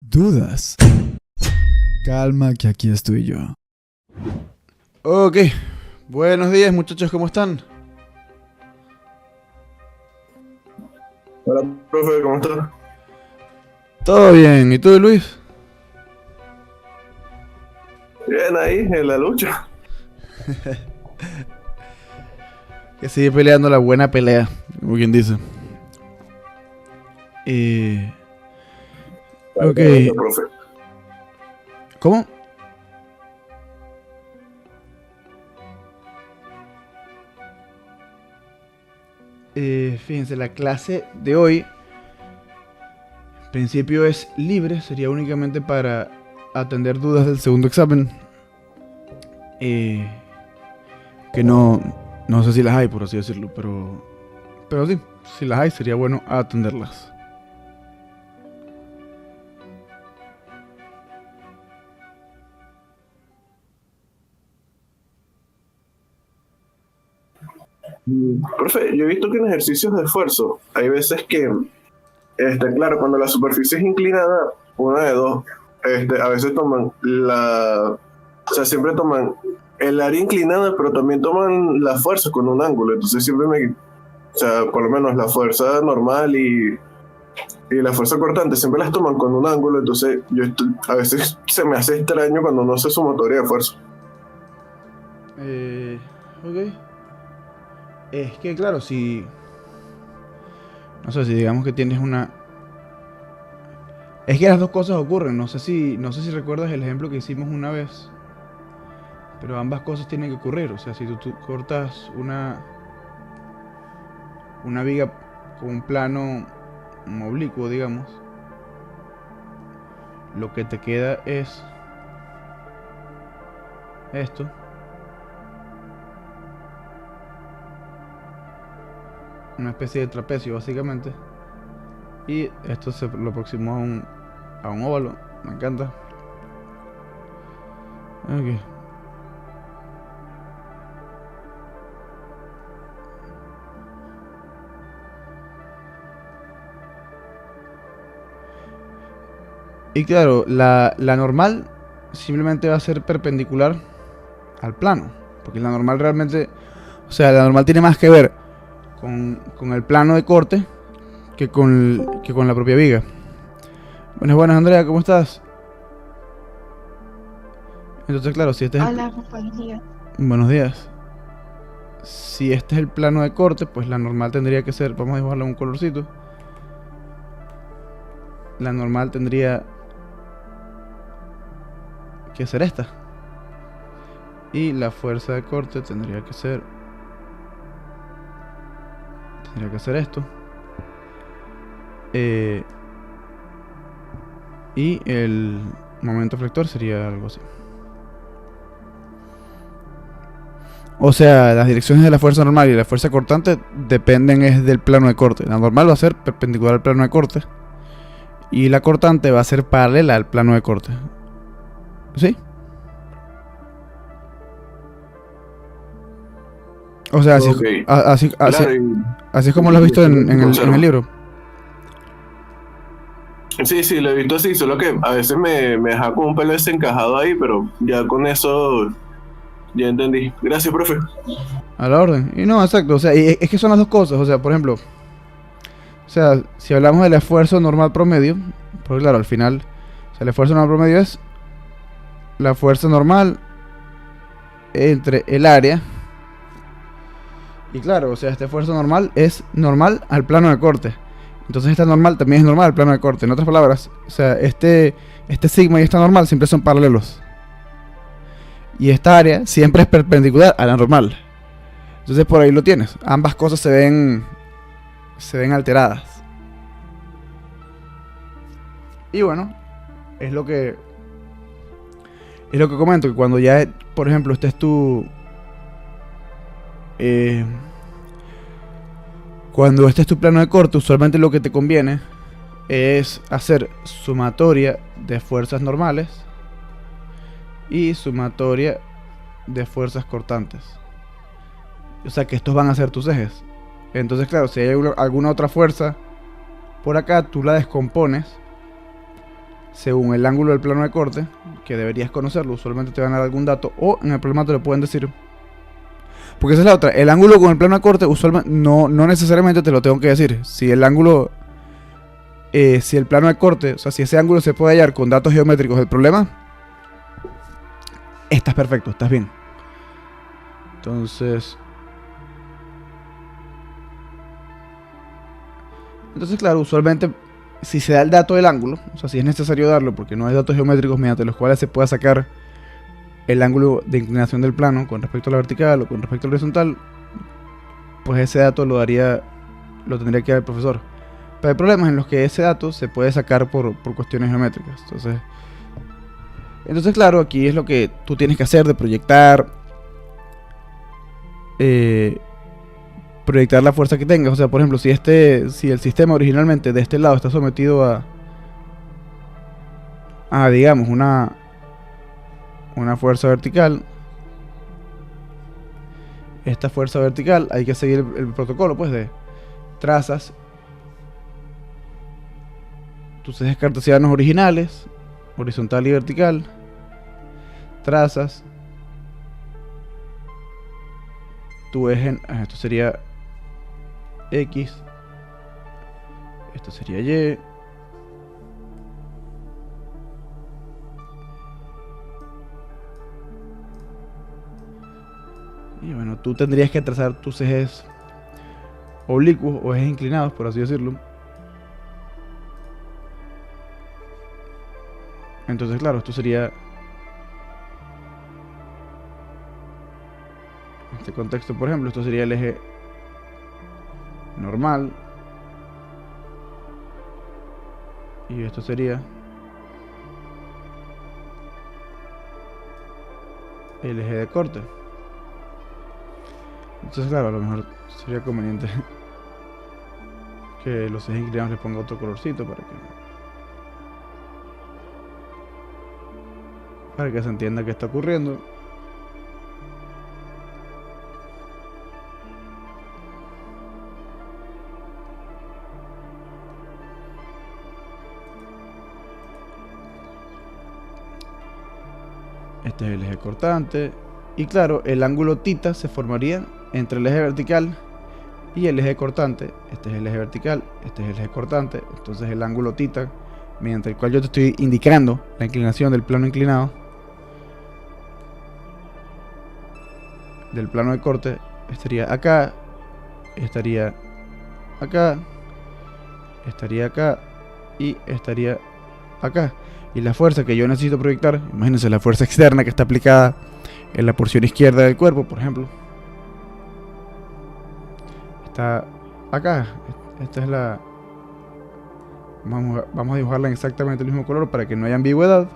¿Dudas? Calma que aquí estoy yo. Ok, buenos días muchachos, ¿cómo están? Hola, profe, ¿cómo estás? Todo bien, ¿y tú, Luis? Bien, ahí, en la lucha. Que sigue peleando la buena pelea, como quien dice. Ok, Gracias, profe. ¿cómo? Fíjense, la clase de hoy, en principio es libre, sería únicamente para atender dudas del segundo examen. Que no sé si las hay, por así decirlo, pero sí, si las hay, sería bueno atenderlas. Profe, yo he visto que en ejercicios de esfuerzo hay veces que, claro, cuando la superficie es inclinada, una de dos, a veces toman o sea, siempre toman el área inclinada, pero también toman la fuerza con un ángulo. Entonces o sea, por lo menos la fuerza normal y la fuerza cortante siempre las toman con un ángulo. Entonces a veces se me hace extraño cuando no sé sumatoria de fuerza. Ok. Es que claro, si... No sé, si digamos que tienes una... Es que las dos cosas ocurren, no sé si recuerdas el ejemplo que hicimos una vez. Pero ambas cosas tienen que ocurrir, o sea, si tú cortas una viga con un plano oblicuo, digamos, lo que te queda es esto. Una especie de trapecio, básicamente. Y esto se lo aproximó a un óvalo. Me encanta. Ok. Y claro, la normal simplemente va a ser perpendicular al plano. Porque la normal realmente... O sea, la normal tiene más que ver con el plano de corte que con la propia viga. Buenas, Andrea, ¿cómo estás? Entonces, claro, si este es Hola, buenos días. Buenos días. Si este es el plano de corte, pues la normal tendría que ser... Vamos a dibujarle un colorcito. La normal tendría que ser esta. Y la fuerza de corte tendría que ser esto. Y el momento flector sería algo así. O sea, las direcciones de la fuerza normal y la fuerza cortante dependen es del plano de corte. La normal va a ser perpendicular al plano de corte. Y la cortante va a ser paralela al plano de corte. ¿Sí? O sea, así, Ok. así Claro, es como lo has visto en el libro. sí, lo he visto así, solo que a veces me deja como un pelo desencajado ahí, pero ya con eso ya entendí. Gracias, profe. A la orden. Y no, exacto. O sea, y es que son las dos cosas. O sea, por ejemplo, o sea, si hablamos del esfuerzo normal promedio, porque claro, al final, o sea, el esfuerzo normal promedio es la fuerza normal entre el área. Y claro, o sea, este esfuerzo normal es normal al plano de corte. Entonces esta normal también es normal al plano de corte. En otras palabras, o sea, este sigma y esta normal siempre son paralelos. Y esta área siempre es perpendicular a la normal. Entonces por ahí lo tienes. Ambas cosas se ven alteradas. Y bueno, es lo que comento, que cuando ya, por ejemplo, este es cuando este es tu plano de corte, usualmente lo que te conviene es hacer sumatoria de fuerzas normales y sumatoria de fuerzas cortantes. O sea que estos van a ser tus ejes. Entonces, claro, si hay alguna otra fuerza por acá, tú la descompones según el ángulo del plano de corte, que deberías conocerlo, usualmente te van a dar algún dato, o en el problema te lo pueden decir. Porque esa es la otra, el ángulo con el plano de corte usualmente no necesariamente te lo tengo que decir. Si el ángulo, si el plano de corte, o sea, si ese ángulo se puede hallar con datos geométricos del problema, estás perfecto, estás bien. Entonces, claro, usualmente si se da el dato del ángulo, o sea, si es necesario darlo porque no hay datos geométricos mediante los cuales se pueda sacar el ángulo de inclinación del plano con respecto a la vertical o con respecto a la horizontal, pues ese dato lo tendría que dar el profesor. Pero hay problemas en los que ese dato se puede sacar por cuestiones geométricas. Entonces, claro, aquí es lo que tú tienes que hacer de proyectar la fuerza que tengas. O sea, por ejemplo, si el sistema originalmente de este lado está sometido a digamos, una fuerza vertical, esta fuerza vertical hay que seguir el protocolo, pues, de trazas tus ejes cartesianos originales, horizontal y vertical, trazas tu eje, esto sería X, esto sería Y, y bueno, tú tendrías que trazar tus ejes oblicuos o ejes inclinados, por así decirlo. Entonces, claro, esto sería, en este contexto, por ejemplo, esto sería el eje normal. Y esto sería el eje de corte. Entonces, claro, a lo mejor sería conveniente que los ejes inclinados les ponga otro colorcito para que se entienda qué está ocurriendo. Este es el eje cortante. Y claro, el ángulo θ se formaría entre el eje vertical y el eje cortante. Este es el eje vertical, este es el eje cortante. Entonces el ángulo θ, mediante el cual yo te estoy indicando la inclinación del plano inclinado, del plano de corte, estaría acá, estaría acá, estaría acá y estaría acá. Y la fuerza que yo necesito proyectar, imagínense la fuerza externa que está aplicada en la porción izquierda del cuerpo, por ejemplo, está acá. Esta es la... Vamos a dibujarla en exactamente el mismo color para que no haya ambigüedad.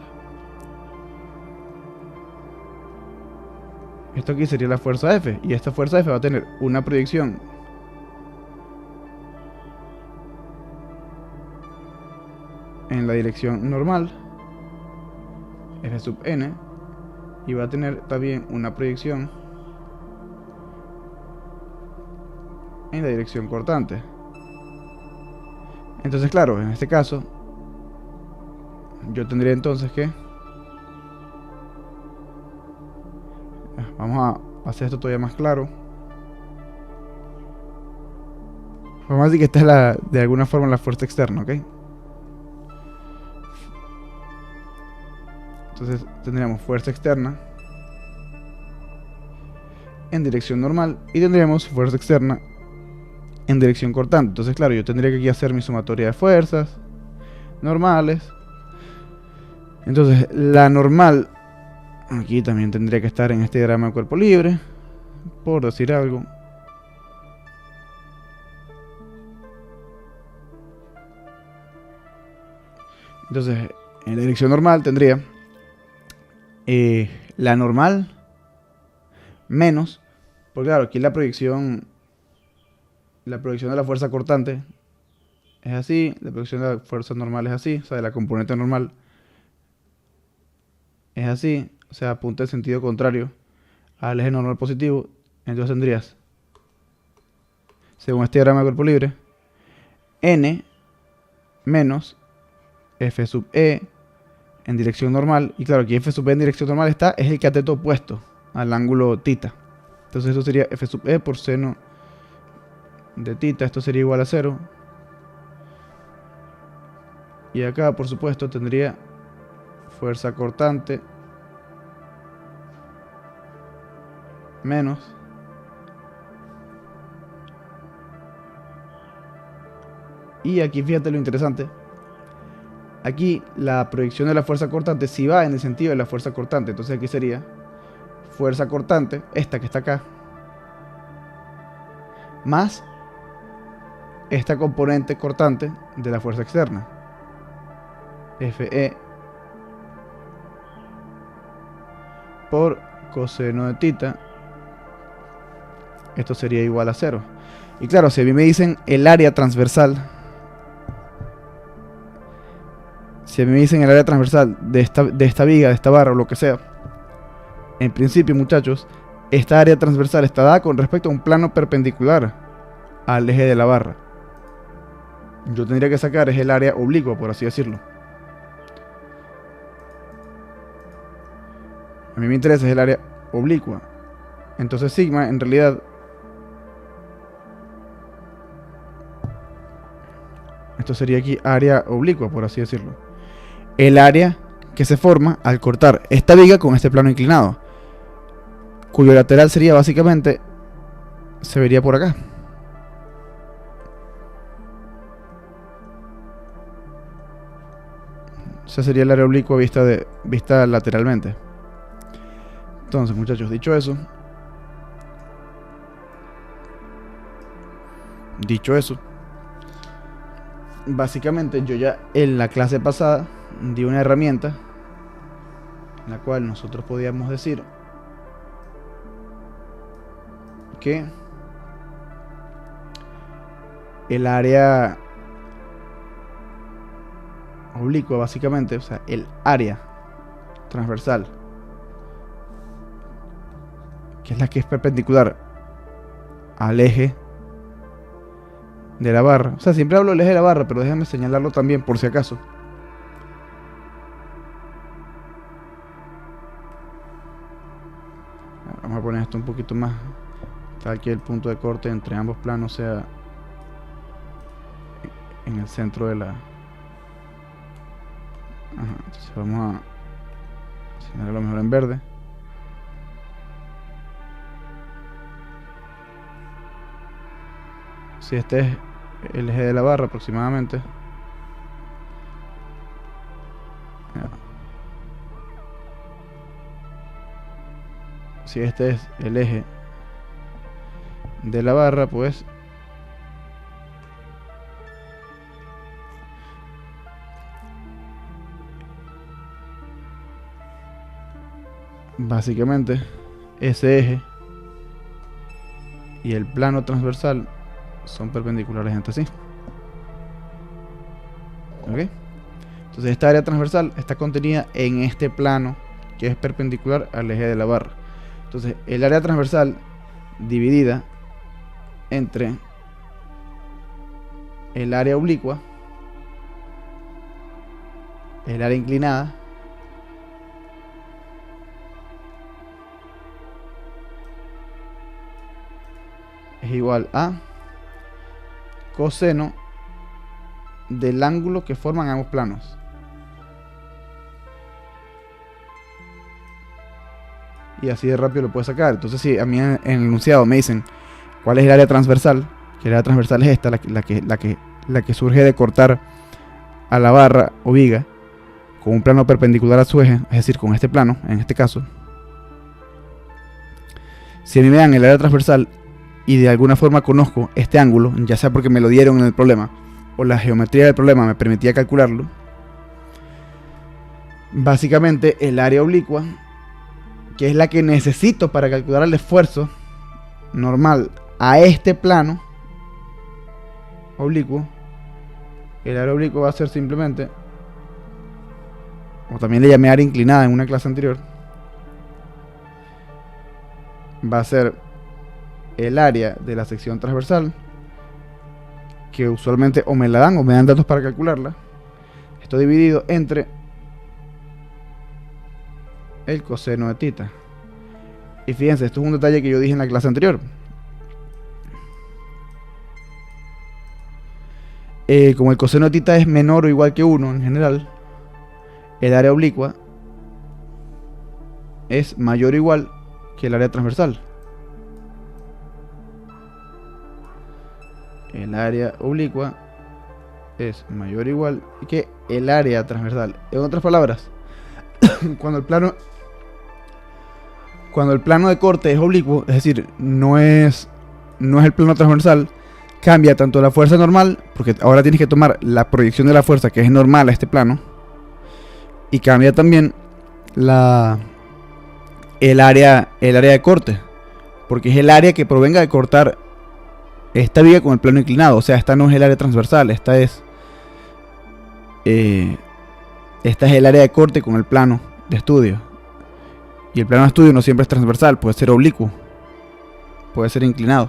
Esto aquí sería la fuerza F, y esta fuerza F va a tener una proyección en la dirección normal, F sub n, y va a tener también una proyección en la dirección cortante. Entonces, claro, en este caso yo tendría entonces que... Vamos a hacer esto todavía más claro. Vamos a decir que esta es de alguna forma la fuerza externa, ¿ok? Entonces tendríamos fuerza externa en dirección normal y tendríamos fuerza externa en dirección cortante. Entonces, claro, yo tendría que aquí hacer mi sumatoria de fuerzas normales. Entonces, la normal aquí también tendría que estar en este diagrama de cuerpo libre, por decir algo. Entonces, en la dirección normal tendría la normal menos, porque claro, aquí la proyección de la fuerza cortante es así, la proyección de la fuerza normal es así, o sea, de la componente normal es así, o sea, apunta en sentido contrario al eje normal positivo. Entonces tendrías, según este diagrama de cuerpo libre, n menos f sub e en dirección normal. Y claro, aquí f sub e en dirección normal es el cateto opuesto al ángulo θ. Entonces esto sería f sub e por seno de θ. Esto sería igual a 0. Y acá, por supuesto, tendría fuerza cortante menos y aquí fíjate lo interesante. Aquí la proyección de la fuerza cortante sí va en el sentido de la fuerza cortante. Entonces aquí sería fuerza cortante, esta que está acá, más esta componente cortante de la fuerza externa, Fe por coseno de θ. Esto sería igual a 0. Y claro, si a mí me dicen el área transversal, de esta viga, de esta barra o lo que sea, en principio, muchachos, esta área transversal está dada con respecto a un plano perpendicular al eje de la barra. Yo tendría que sacar es el área oblicua, por así decirlo. A mí me interesa es el área oblicua. Entonces sigma en realidad, esto sería aquí área oblicua, por así decirlo. El área que se forma al cortar esta viga con este plano inclinado, cuyo lateral sería básicamente, se vería por acá. Esa sería el área oblicua vista lateralmente. Entonces, muchachos, dicho eso, básicamente yo ya en la clase pasada di una herramienta en la cual nosotros podíamos decir que el área oblicua, básicamente, o sea, el área transversal, que es la que es perpendicular al eje de la barra. O sea, siempre hablo del eje de la barra, pero déjame señalarlo también por si acaso. Vamos a poner esto un poquito más, tal que el punto de corte entre ambos planos sea en el centro de la... Ajá, entonces vamos a señalarlo mejor en verde. Si este es el eje de la barra aproximadamente, si este es el eje de la barra, pues básicamente ese eje y el plano transversal son perpendiculares entre sí. ¿Ok? Entonces esta área transversal está contenida en este plano que es perpendicular al eje de la barra. Entonces el área transversal dividida entre el área oblicua, el área inclinada, es igual a coseno del ángulo que forman ambos planos. Y así de rápido lo puedes sacar. Entonces, si a mí en el enunciado me dicen cuál es el área transversal, que el área transversal es esta, la que surge de cortar a la barra o viga con un plano perpendicular a su eje, es decir, con este plano, en este caso. Si a mí me dan el área transversal y de alguna forma conozco este ángulo, ya sea porque me lo dieron en el problema o la geometría del problema me permitía calcularlo, básicamente el área oblicua, que es la que necesito para calcular el esfuerzo normal a este plano oblicuo, el área oblicua va a ser simplemente, o también le llamé área inclinada en una clase anterior, va a ser el área de la sección transversal, que usualmente o me la dan o me dan datos para calcularla. Esto dividido entre el coseno de tita. Y fíjense, esto es un detalle que yo dije en la clase anterior. Como el coseno de tita es menor o igual que 1 en general, el área oblicua es mayor o igual que el área transversal. El área oblicua es mayor o igual que el área transversal. En otras palabras, cuando el plano de corte es oblicuo, es decir, no es el plano transversal, cambia tanto la fuerza normal, porque ahora tienes que tomar la proyección de la fuerza que es normal a este plano, y cambia también el área de corte, porque es el área que provenga de cortar esta viga con el plano inclinado. O sea, esta no es el área transversal, esta es el área de corte con el plano de estudio. Y el plano de estudio no siempre es transversal, puede ser oblicuo, puede ser inclinado.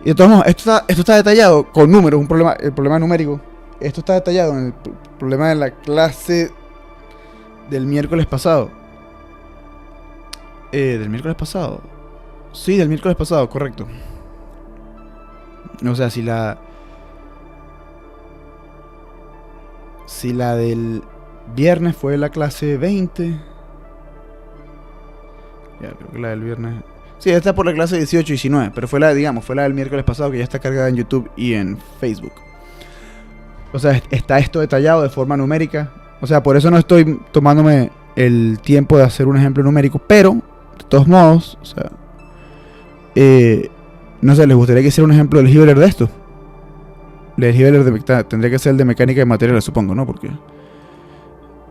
Y de todos modos, esto está detallado con números, el problema numérico. Esto está detallado en el problema de la clase del miércoles pasado. ¿Del miércoles pasado? Sí, del miércoles pasado, correcto. O sea, si la del viernes fue la clase 20. Ya, creo que la del viernes... Sí, esta es por la clase 18 y 19, pero fue la del miércoles pasado, que ya está cargada en YouTube y en Facebook. O sea, está esto detallado de forma numérica. O sea, por eso no estoy tomándome el tiempo de hacer un ejemplo numérico, pero, de todos modos, o sea... no sé, ¿les gustaría que hiciera un ejemplo del Hibbeler de esto? Del Hibbeler tendría que ser el de mecánica de materiales, supongo, ¿no? Porque...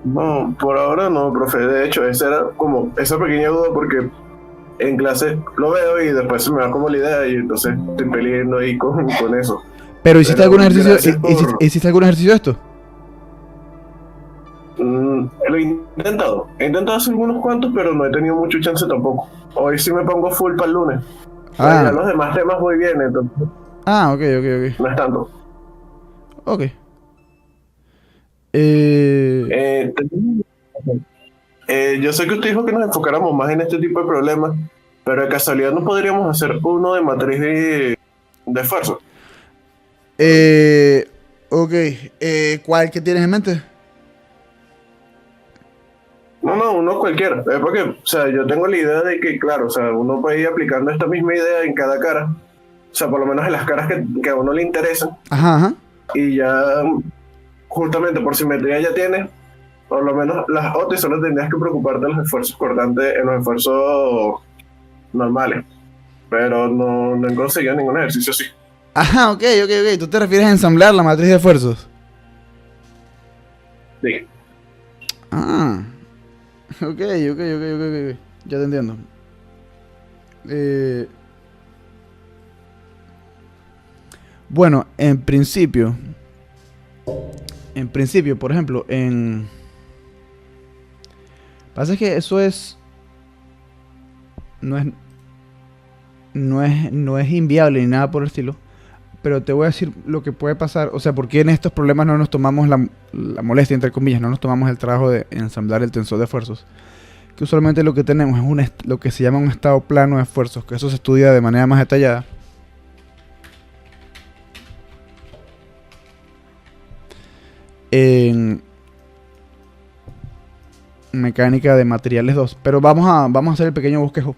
No, por ahora no, profe. De hecho, esa era como esa pequeña duda porque en clase lo veo y después se me va como la idea y entonces estoy peleando ahí con eso. Pero ¿hiciste algún ejercicio? ¿Hiciste algún ejercicio de esto? Lo he intentado. He intentado hacer unos cuantos, pero no he tenido mucho chance tampoco. Hoy sí me pongo full para el lunes. Ah. Ya los demás temas muy bien, entonces Ah, ok. no es tanto. Ok. Yo sé que usted dijo que nos enfocáramos más en este tipo de problemas, pero de casualidad no podríamos hacer uno de matriz de esfuerzo. Ok. ¿Cuál que tienes en mente? No, uno cualquiera. Es porque, o sea, yo tengo la idea de que, claro, o sea, uno puede ir aplicando esta misma idea en cada cara. O sea, por lo menos en las caras que a uno le interesan. Ajá. Y ya, justamente por simetría ya tienes, por lo menos las OT solo tendrías que preocuparte de los esfuerzos cortantes, en los esfuerzos normales. Pero no he conseguido ningún ejercicio así. Ajá, ok. ¿Tú te refieres a ensamblar la matriz de esfuerzos? Sí. Ah. Ok. Ya te entiendo. Bueno, en principio, por ejemplo, pasa que eso no es inviable ni nada por el estilo, pero te voy a decir lo que puede pasar. O sea, porque en estos problemas no nos tomamos la molestia, entre comillas, no nos tomamos el trabajo de ensamblar el tensor de esfuerzos. Que usualmente lo que tenemos es lo que se llama un estado plano de esfuerzos, que eso se estudia de manera más detallada. En mecánica de materiales 2. Pero vamos a hacer el pequeño bosquejo.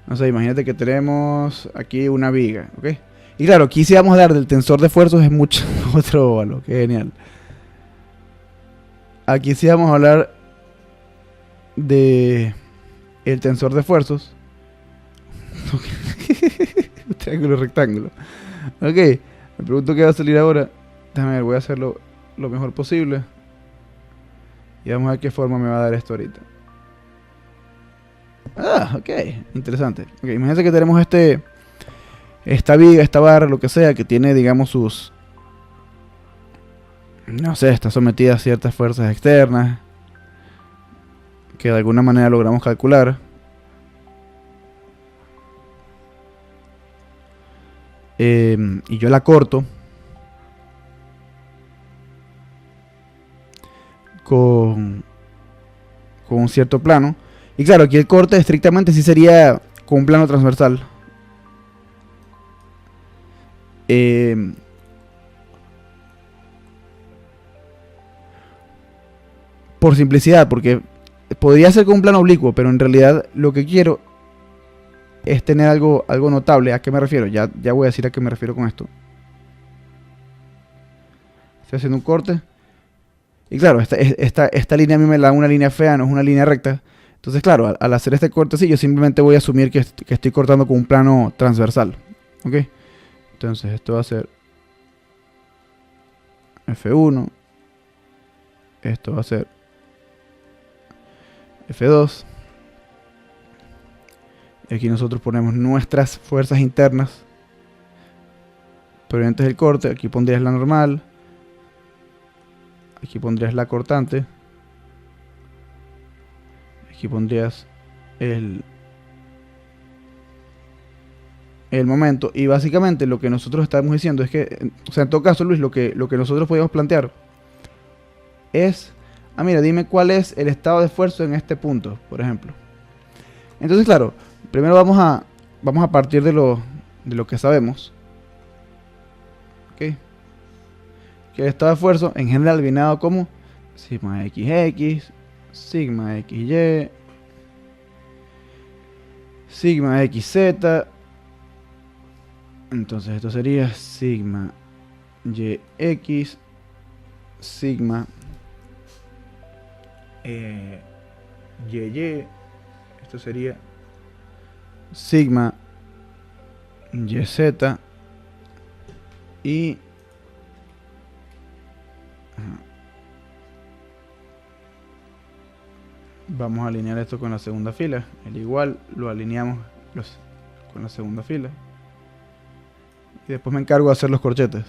No sé, imagínate que tenemos aquí una viga, ¿ok? Y claro, aquí sí vamos a dar del tensor de esfuerzos, es mucho otro óvalo, qué genial. Aquí sí vamos a hablar de el tensor de esfuerzos. Un triángulo rectángulo. Ok, me pregunto qué va a salir ahora. Déjame ver, voy a hacerlo lo mejor posible. Y vamos a ver qué forma me va a dar esto ahorita. Ah, ok, interesante. Ok, imagínense que tenemos esta viga, esta barra, lo que sea, que tiene, digamos, sus... No sé, está sometida a ciertas fuerzas externas que de alguna manera logramos calcular. Y yo la corto con con un cierto plano. Y claro, aquí el corte estrictamente sí sería con un plano transversal. Por simplicidad, porque podría ser con un plano oblicuo, pero en realidad lo que quiero es tener algo notable. ¿A qué me refiero? Ya voy a decir a qué me refiero con esto. Estoy haciendo un corte. Y claro, esta línea a mí me da una línea fea, no es una línea recta. Entonces, claro, al hacer este corte así, yo simplemente voy a asumir que estoy cortando con un plano transversal. ¿Ok? Entonces, esto va a ser F1. Esto va a ser F2. Y aquí nosotros ponemos nuestras fuerzas internas provenientes del corte. Aquí pondrías la normal. Aquí pondrías la cortante. Aquí pondrías el momento. Y básicamente lo que nosotros estamos diciendo es que, o sea, en todo caso, Luis, lo que nosotros podemos plantear es, mira, dime cuál es el estado de esfuerzo en este punto, por ejemplo. Entonces, claro, primero vamos a partir de lo que sabemos. ¿Ok? Que el estado de esfuerzo en general viene dado como sigma XX, sigma XY, sigma XZ. Entonces esto sería sigma YX, sigma YY. Esto sería sigma YZ y vamos a alinear esto con la segunda fila. El igual lo alineamos con la segunda fila. Y después me encargo de hacer los corchetes.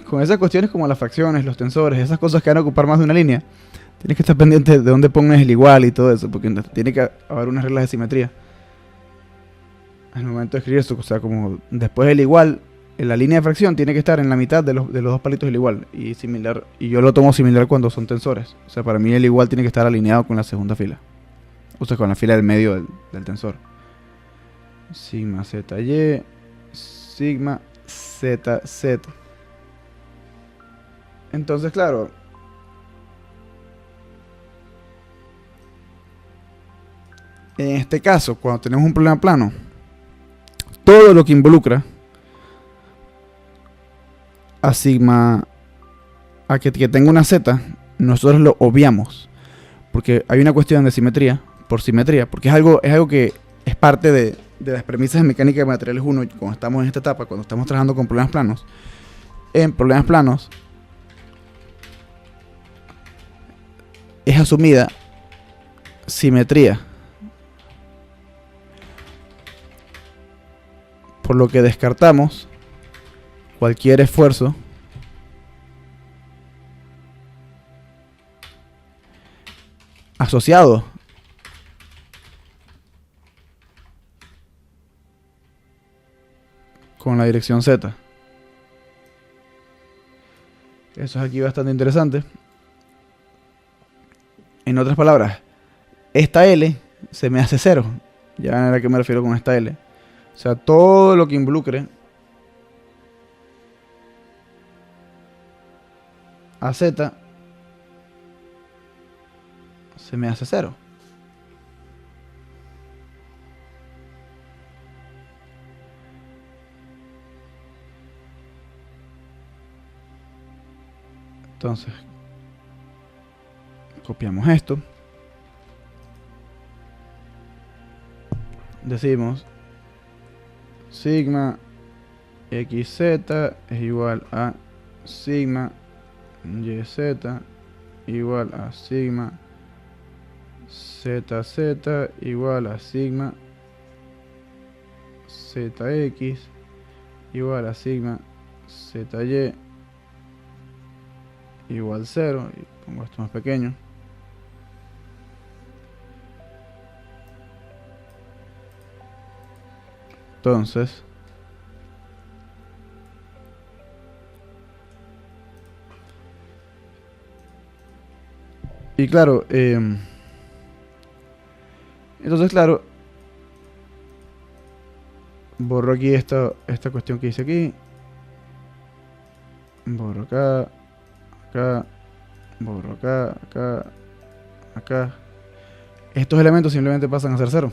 Con esas cuestiones como las fracciones, los tensores, esas cosas que van a ocupar más de una línea, tienes que estar pendiente de dónde pones el igual y todo eso, porque tiene que haber unas reglas de simetría al momento de escribir esto. O sea, como después del igual, en la línea de fracción tiene que estar en la mitad de los dos palitos del igual. Y similar, y yo lo tomo similar cuando son tensores. O sea, para mí el igual tiene que estar alineado con la segunda fila. O sea, con la fila del medio del tensor. Sigma ZY, sigma ZZ. Entonces, claro, en este caso, cuando tenemos un problema plano, todo lo que involucra a sigma, a que tenga una Z, nosotros lo obviamos, porque hay una cuestión de simetría, por simetría, porque es algo que es parte de las premisas de mecánica de materiales 1, cuando estamos en esta etapa, cuando estamos trabajando con problemas planos. En problemas planos es asumida simetría, por lo que descartamos cualquier esfuerzo asociado con la dirección Z. Eso es aquí bastante interesante. En otras palabras, esta L se me hace cero. Ya ven a qué me refiero con esta L. O sea, todo lo que involucre a Z se me hace cero. Entonces, copiamos esto. Decimos sigma XZ es igual a sigma YZ igual a sigma ZZ igual a sigma ZX igual a sigma ZY igual 0. Y pongo esto más pequeño. Entonces, Y claro, entonces claro, borro aquí esta cuestión que hice aquí. Borro acá, acá, borro acá, acá, acá. Estos elementos simplemente pasan a ser cero.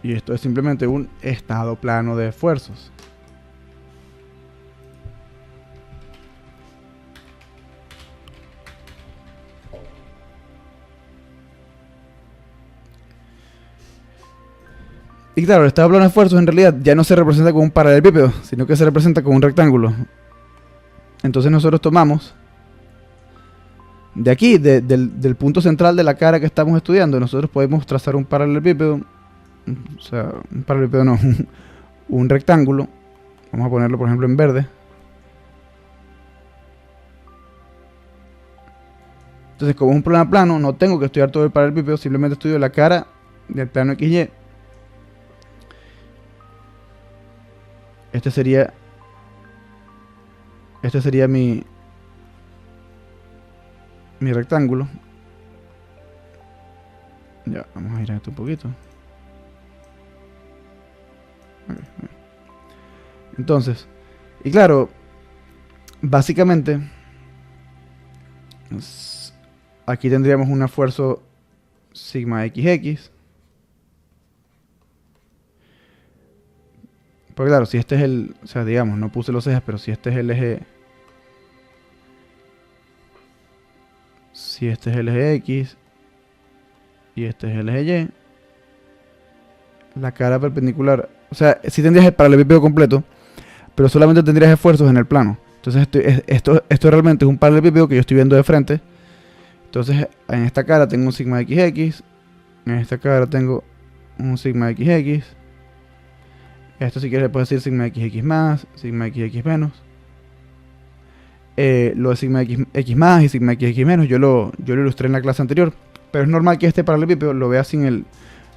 Y esto es simplemente un estado plano de esfuerzos. Y claro, el estado plano de esfuerzos en realidad ya no se representa como un paralelepípedo, sino que se representa como un rectángulo. Entonces nosotros tomamos de aquí, del punto central de la cara que estamos estudiando, nosotros podemos trazar un paralelepípedo, o sea, un paralelepípedo no, un rectángulo. Vamos a ponerlo por ejemplo en verde. Entonces, como es un plano plano, no tengo que estudiar todo el paralelepípedo, simplemente estudio la cara del plano XY. Este sería mi rectángulo. Ya, vamos a ir a esto un poquito. Okay. Entonces, y claro, básicamente aquí tendríamos un esfuerzo sigma XX. Porque claro, si este es o sea, digamos, no puse los ejes, pero si este es el eje, si este es el eje X y este es el eje Y, la cara perpendicular, o sea, si tendrías el paralelepípedo completo, pero solamente tendrías esfuerzos en el plano. Entonces esto realmente es un paralelepípedo que yo estoy viendo de frente. Entonces en esta cara tengo un sigma XX, en esta cara tengo un sigma XX. Esto si quieres le puedes decir sigma XX más, sigma XX menos. Lo de sigma X más y sigma XX menos yo lo ilustré en la clase anterior. Pero es normal que este paralelepípedo lo vea sin el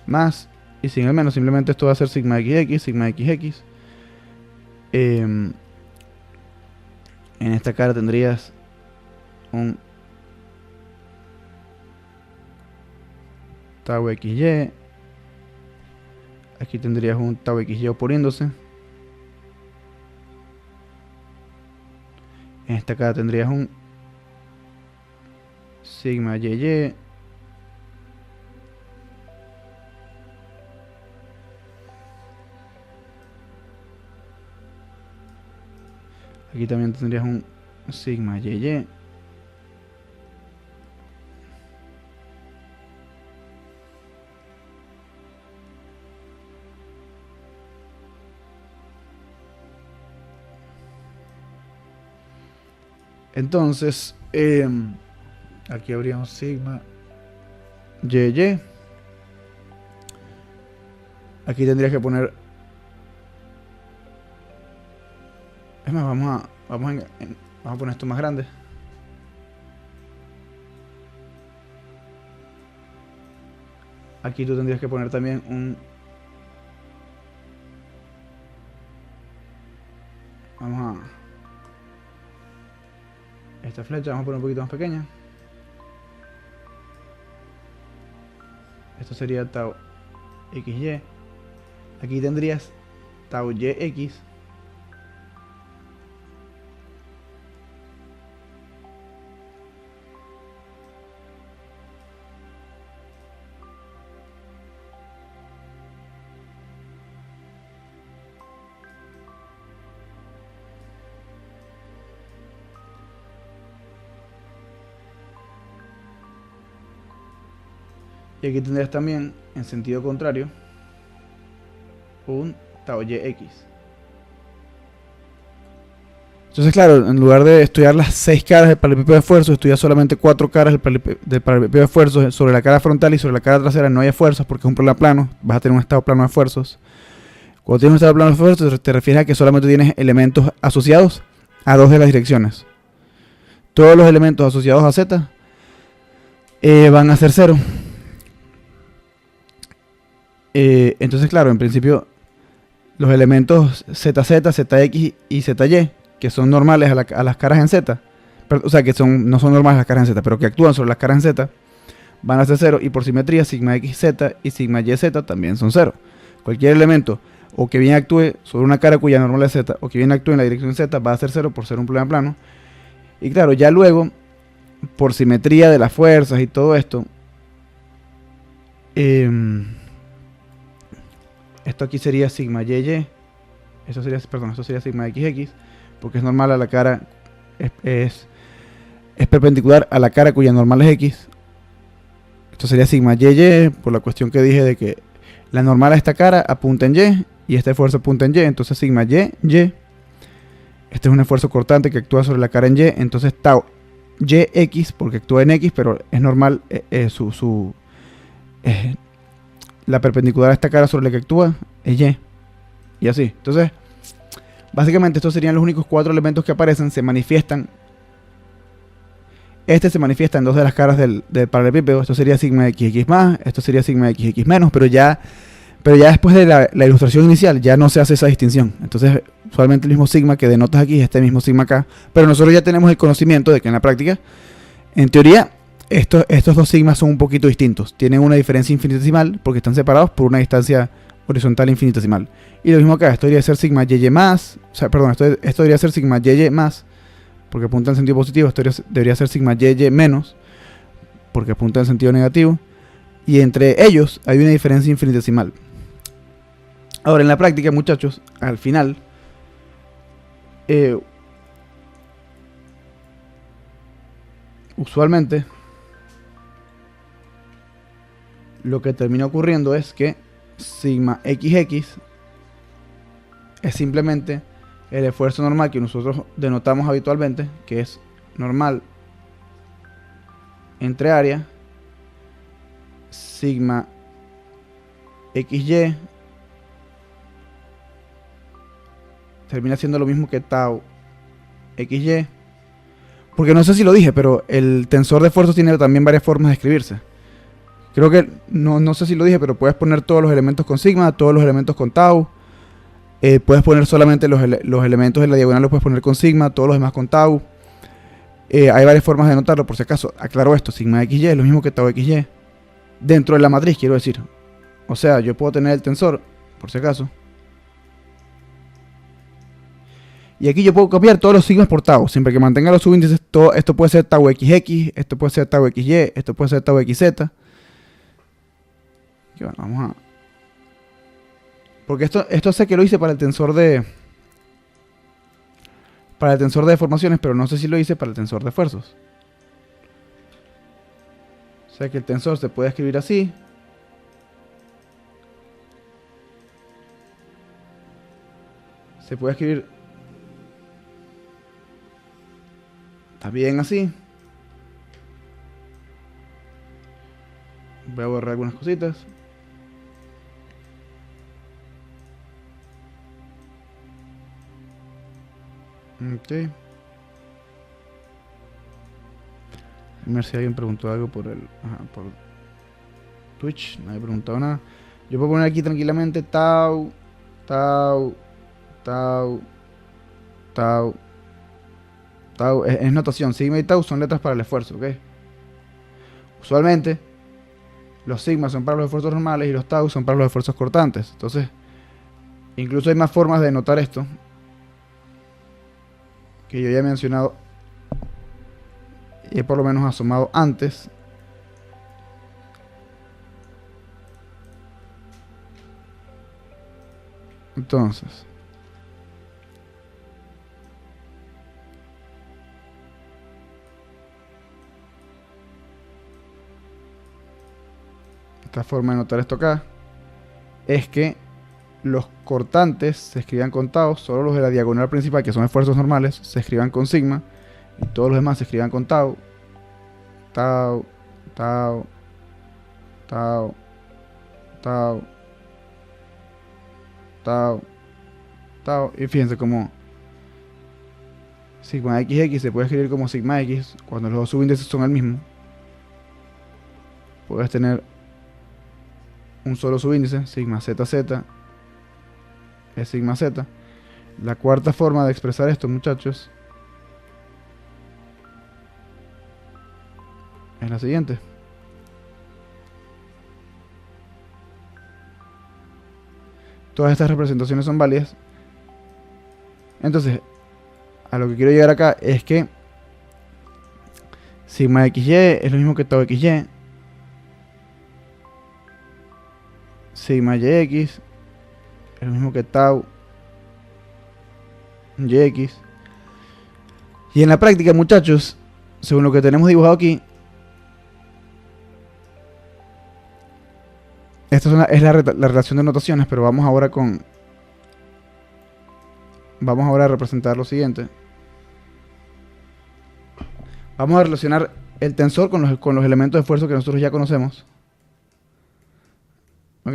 más y sin el menos. Simplemente esto va a ser sigma XX, sigma XX. En esta cara tendrías un tau XY. Aquí tendrías un tau XY oponiéndose. En esta cara tendrías un sigma YY. Aquí también tendrías un sigma YY. Entonces, aquí habría un sigma YY. Aquí tendrías que poner... Es más, vamos a poner esto más grande. Aquí tú tendrías que poner también un... Vamos a... Esta flecha vamos a poner un poquito más pequeña. Esto sería tau XY. Aquí tendrías tau YX. Y aquí tendrías también, en sentido contrario, un tau YX. Entonces, claro, en lugar de estudiar las 6 caras del paralelepípedo de esfuerzo, estudias solamente 4 caras del paralelepípedo de esfuerzo. Sobre la cara frontal y sobre la cara trasera no hay esfuerzos porque es un problema plano. Vas a tener un estado plano de esfuerzos. Cuando tienes un estado plano de esfuerzos, te refieres a que solamente tienes elementos asociados a 2 de las direcciones. Todos los elementos asociados a Z van a ser 0. Entonces, claro, en principio, los elementos ZZ, ZX y ZY que son normales a las caras en Z, o sea, que no son normales las caras en Z, pero que actúan sobre las caras en Z, van a ser 0. Y por simetría, sigma XZ y sigma YZ también son 0. Cualquier elemento o que bien actúe sobre una cara cuya normal es Z, o que bien actúe en la dirección Z, va a ser 0 por ser un problema plano. Y claro, ya luego, por simetría de las fuerzas y todo esto, esto aquí sería sigma YY. Esto sería sigma XX, porque es normal a la cara, es perpendicular a la cara cuya normal es X. Esto sería sigma YY, por la cuestión que dije de que la normal a esta cara apunta en Y, y este esfuerzo apunta en Y, entonces sigma Y. Este es un esfuerzo cortante que actúa sobre la cara en Y, entonces tau YX, porque actúa en X, pero es normal la perpendicular a esta cara sobre la que actúa es Y. Y así. Entonces, básicamente estos serían los únicos 4 elementos que aparecen, se manifiestan. Este se manifiesta en 2 de las caras del paralelepípedo. Esto sería sigma XX más, esto sería sigma XX menos, pero ya después de la ilustración inicial ya no se hace esa distinción. Entonces, usualmente el mismo sigma que denotas aquí es este mismo sigma acá. Pero nosotros ya tenemos el conocimiento de que en la práctica, en teoría, estos dos sigmas son un poquito distintos. Tienen una diferencia infinitesimal porque están separados por una distancia horizontal infinitesimal. Y lo mismo acá, esto debería ser sigma YY más, o sea, perdón, esto debería ser sigma YY más, porque apunta en sentido positivo. Esto debería ser sigma YY menos, porque apunta en sentido negativo. Y entre ellos hay una diferencia infinitesimal. Ahora, en la práctica, muchachos, al final, usualmente, lo que termina ocurriendo es que sigma XX es simplemente el esfuerzo normal que nosotros denotamos habitualmente, que es normal entre área, sigma XY termina siendo lo mismo que tau XY, porque no sé si lo dije, pero el tensor de esfuerzos tiene también varias formas de escribirse. Creo que, no sé si lo dije, pero puedes poner todos los elementos con sigma, todos los elementos con tau. Puedes poner solamente los elementos de la diagonal, los puedes poner con sigma, todos los demás con tau. Hay varias formas de anotarlo, por si acaso. Aclaro esto, sigma XY es lo mismo que tau XY. Dentro de la matriz, quiero decir. O sea, yo puedo tener el tensor, por si acaso. Y aquí yo puedo copiar todos los sigmas por tau, siempre que mantenga los subíndices. Todo esto puede ser tau XX, esto puede ser tau XY, esto puede ser tau XZ. Y bueno, vamos a... Porque esto sé que lo hice para el tensor de... Para el tensor de deformaciones, pero no sé si lo hice para el tensor de esfuerzos. O sea que el tensor se puede escribir así. Se puede escribir también así. Voy a borrar algunas cositas. Ok. A ver si alguien preguntó algo por Twitch. Nadie ha preguntado nada. Yo puedo poner aquí tranquilamente tau, tau, tau, tau, tau. Es notación. Sigma y tau son letras para el esfuerzo, ¿ok? Usualmente los sigmas son para los esfuerzos normales y los tau son para los esfuerzos cortantes. Entonces, incluso hay más formas de notar esto que yo ya he mencionado y he por lo menos asomado antes. Entonces, esta forma de notar esto acá es que los cortantes se escriban con tau, solo los de la diagonal principal, que son esfuerzos normales, se escriban con sigma, y todos los demás se escriban con tau, tau, tau, tau, tau, tau, tau. Y fíjense como sigma XX se puede escribir como sigma X cuando los dos subíndices son el mismo. Puedes tener un solo subíndice, sigma ZZ es sigma Z. La cuarta forma de expresar esto, muchachos, es la siguiente. Todas estas representaciones son válidas. Entonces, a lo que quiero llegar acá es que sigma xy es lo mismo que tau xy. Sigma yx es lo mismo que tau yx. Y en la práctica, muchachos, según lo que tenemos dibujado aquí, esta es la relación de notaciones, pero vamos ahora a representar lo siguiente. Vamos a relacionar el tensor con los elementos de esfuerzo que nosotros ya conocemos. Ok.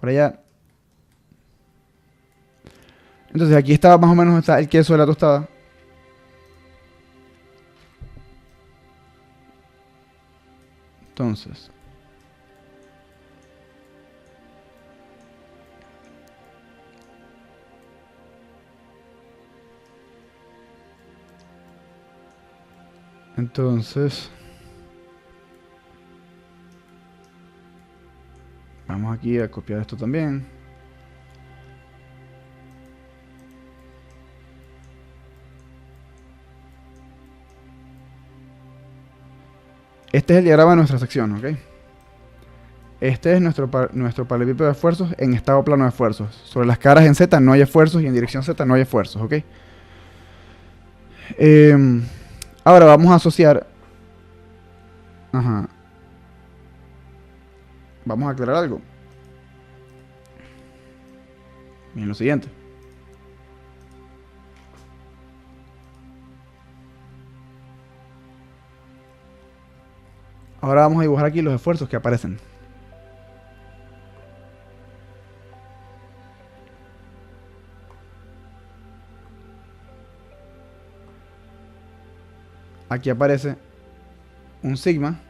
Para allá. Entonces aquí está más o menos está el queso de la tostada. Entonces, vamos aquí a copiar esto también. Este es el diagrama de nuestra sección, ¿ok? Este es nuestro paralelepípedo de esfuerzos en estado plano de esfuerzos. Sobre las caras en Z no hay esfuerzos y en dirección Z no hay esfuerzos, ¿ok? Ahora vamos a asociar... Vamos a aclarar algo. Miren lo siguiente. Ahora vamos a dibujar aquí los esfuerzos que aparecen. Aquí aparece un sigma,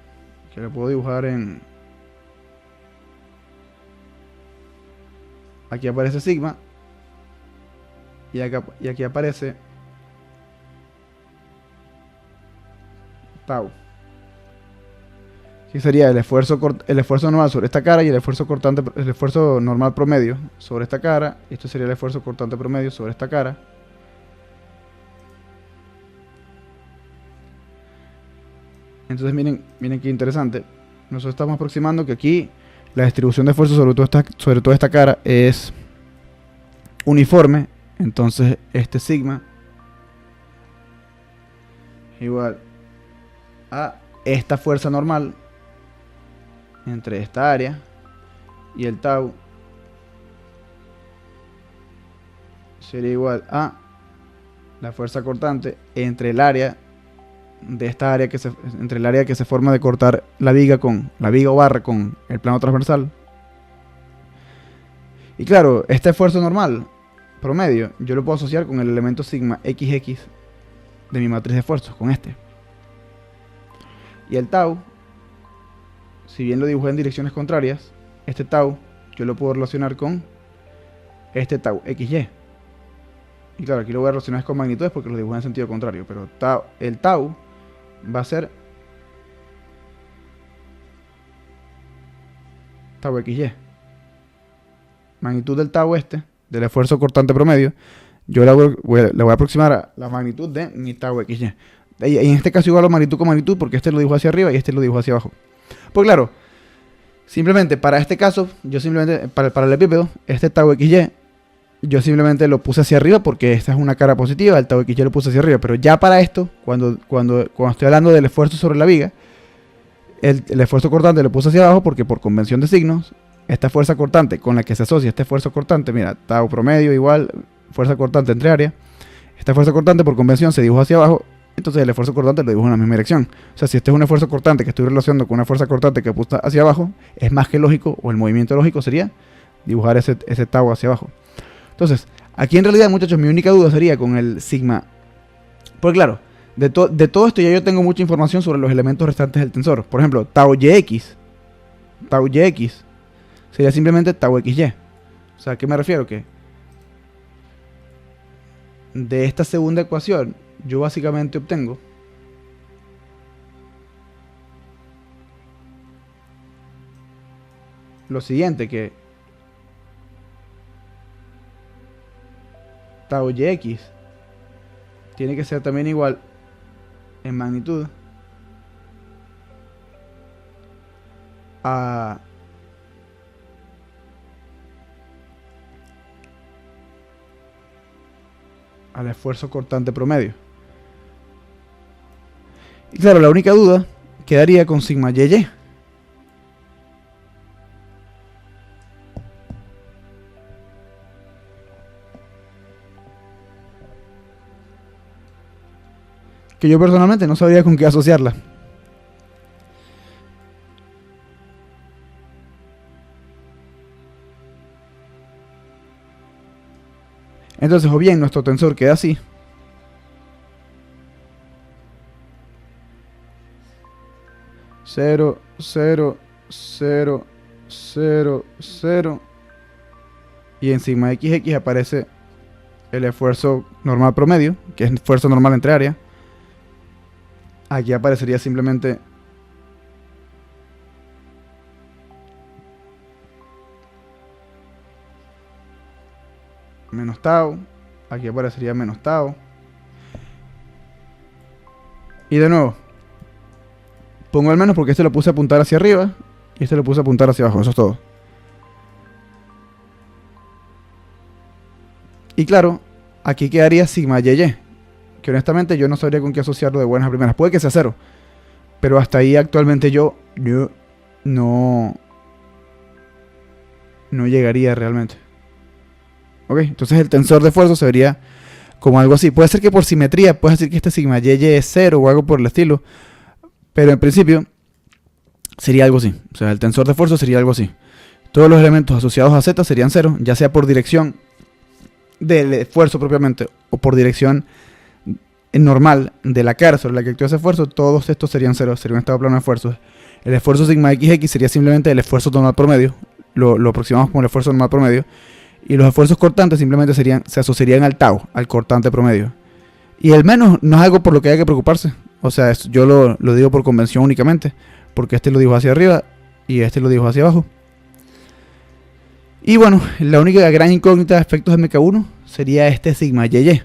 que lo puedo dibujar en... Aquí aparece sigma, y aquí aparece tau. Que sería el esfuerzo normal sobre esta cara y el esfuerzo normal promedio sobre esta cara. Y esto sería el esfuerzo cortante promedio sobre esta cara. Entonces miren qué interesante. Nosotros estamos aproximando que aquí la distribución de esfuerzo sobre toda esta cara es uniforme. Entonces este sigma igual a esta fuerza normal entre esta área y el tau sería igual a la fuerza cortante entre el área de esta área entre el área que se forma de cortar la viga o barra con el plano transversal. Y claro, este esfuerzo normal promedio yo lo puedo asociar con el elemento sigma xx de mi matriz de esfuerzos, con este. Y el tau, si bien lo dibujé en direcciones contrarias, este tau yo lo puedo relacionar con este tau xy. Y claro, aquí lo voy a relacionar con magnitudes porque lo dibujé en sentido contrario, pero el tau va a ser tau xy. Magnitud del tau del esfuerzo cortante promedio, yo le voy a aproximar a la magnitud de mi tau xy. Y en este caso igual a magnitud con magnitud porque este lo dibujo hacia arriba y este lo dibujo hacia abajo. Pues claro, simplemente para este caso, para el paralelepípedo, este tau xy, yo simplemente lo puse hacia arriba porque esta es una cara positiva, el tau xy lo puse hacia arriba. Pero ya para esto, cuando estoy hablando del esfuerzo sobre la viga, el esfuerzo cortante lo puse hacia abajo porque por convención de signos, esta fuerza cortante con la que se asocia este esfuerzo cortante, mira, tau promedio igual, fuerza cortante entre área, esta fuerza cortante por convención se dibuja hacia abajo. Entonces el esfuerzo cortante lo dibujo en la misma dirección. O sea, si este es un esfuerzo cortante que estoy relacionando con una fuerza cortante que puse hacia abajo, es más que lógico, o el movimiento lógico sería dibujar ese tau hacia abajo. Entonces, aquí en realidad, muchachos, mi única duda sería con el sigma. Porque claro, de todo esto ya yo tengo mucha información sobre los elementos restantes del tensor. Por ejemplo, tau yx sería simplemente tau xy. O sea, ¿a qué me refiero? Que de esta segunda ecuación, yo básicamente obtengo lo siguiente, que tau yx tiene que ser también igual en magnitud al esfuerzo cortante promedio. Y claro, la única duda quedaría con sigma yy. Que yo personalmente no sabría con qué asociarla. Entonces, o bien nuestro tensor queda así, cero, cero, cero, cero, cero, y en sigma xx aparece el esfuerzo normal promedio, que es esfuerzo normal entre área. Aquí aparecería simplemente menos tau. Aquí aparecería menos tau. Y de nuevo, pongo el menos porque este lo puse a apuntar hacia arriba y este lo puse a apuntar hacia abajo. Eso es todo. Y claro, aquí quedaría sigma yy, que honestamente yo no sabría con qué asociarlo de buenas a primeras. Puede que sea cero, pero hasta ahí actualmente yo no llegaría realmente. Ok, entonces el tensor de esfuerzo se vería como algo así. Puede ser que por simetría puedes decir que este sigma yy es cero o algo por el estilo, pero en principio sería algo así. O sea, el tensor de esfuerzo sería algo así. Todos los elementos asociados a z serían cero, ya sea por dirección del esfuerzo propiamente o por dirección normal de la cara sobre la que actúa ese esfuerzo. Todos estos serían cero, sería un estado plano de esfuerzos. El esfuerzo sigma xx sería simplemente el esfuerzo normal promedio, lo aproximamos como el esfuerzo normal promedio, y los esfuerzos cortantes simplemente se asociarían al tau, al cortante promedio. Y el menos no es algo por lo que hay que preocuparse. O sea, yo lo digo por convención únicamente, porque este lo dijo hacia arriba y este lo dijo hacia abajo. Y bueno, la única gran incógnita de efectos de MK1 sería este sigma yy.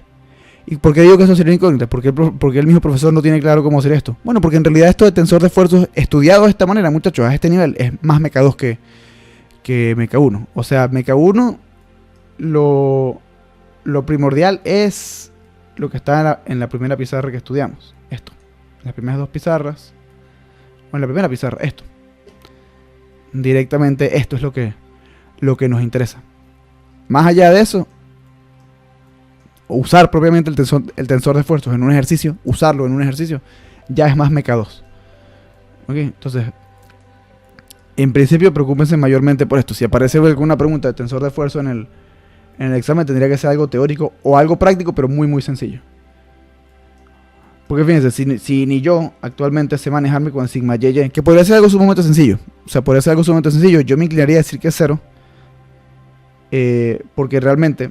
¿Y por qué digo que eso sería incógnita? Porque el mismo profesor no tiene claro cómo hacer esto. Bueno, porque en realidad esto de tensor de esfuerzos estudiado de esta manera, muchachos, a este nivel, es más MK2 que MK1. O sea, MK1, lo primordial es lo que está en la primera pizarra que estudiamos. Esto. En las primeras dos pizarras. O en la primera pizarra, esto. Directamente esto es lo que nos interesa. Más allá de eso, usar propiamente el tensor de esfuerzos en un ejercicio, usarlo en un ejercicio, ya es más MK2. Ok, entonces, en principio preocúpense mayormente por esto. Si aparece alguna pregunta de tensor de esfuerzo en el examen, tendría que ser algo teórico o algo práctico, pero muy muy sencillo. Porque fíjense, si ni yo actualmente sé manejarme con el sigma yy, que podría ser algo sumamente sencillo. O sea, podría ser algo sumamente sencillo. Yo me inclinaría a decir que es cero. Porque realmente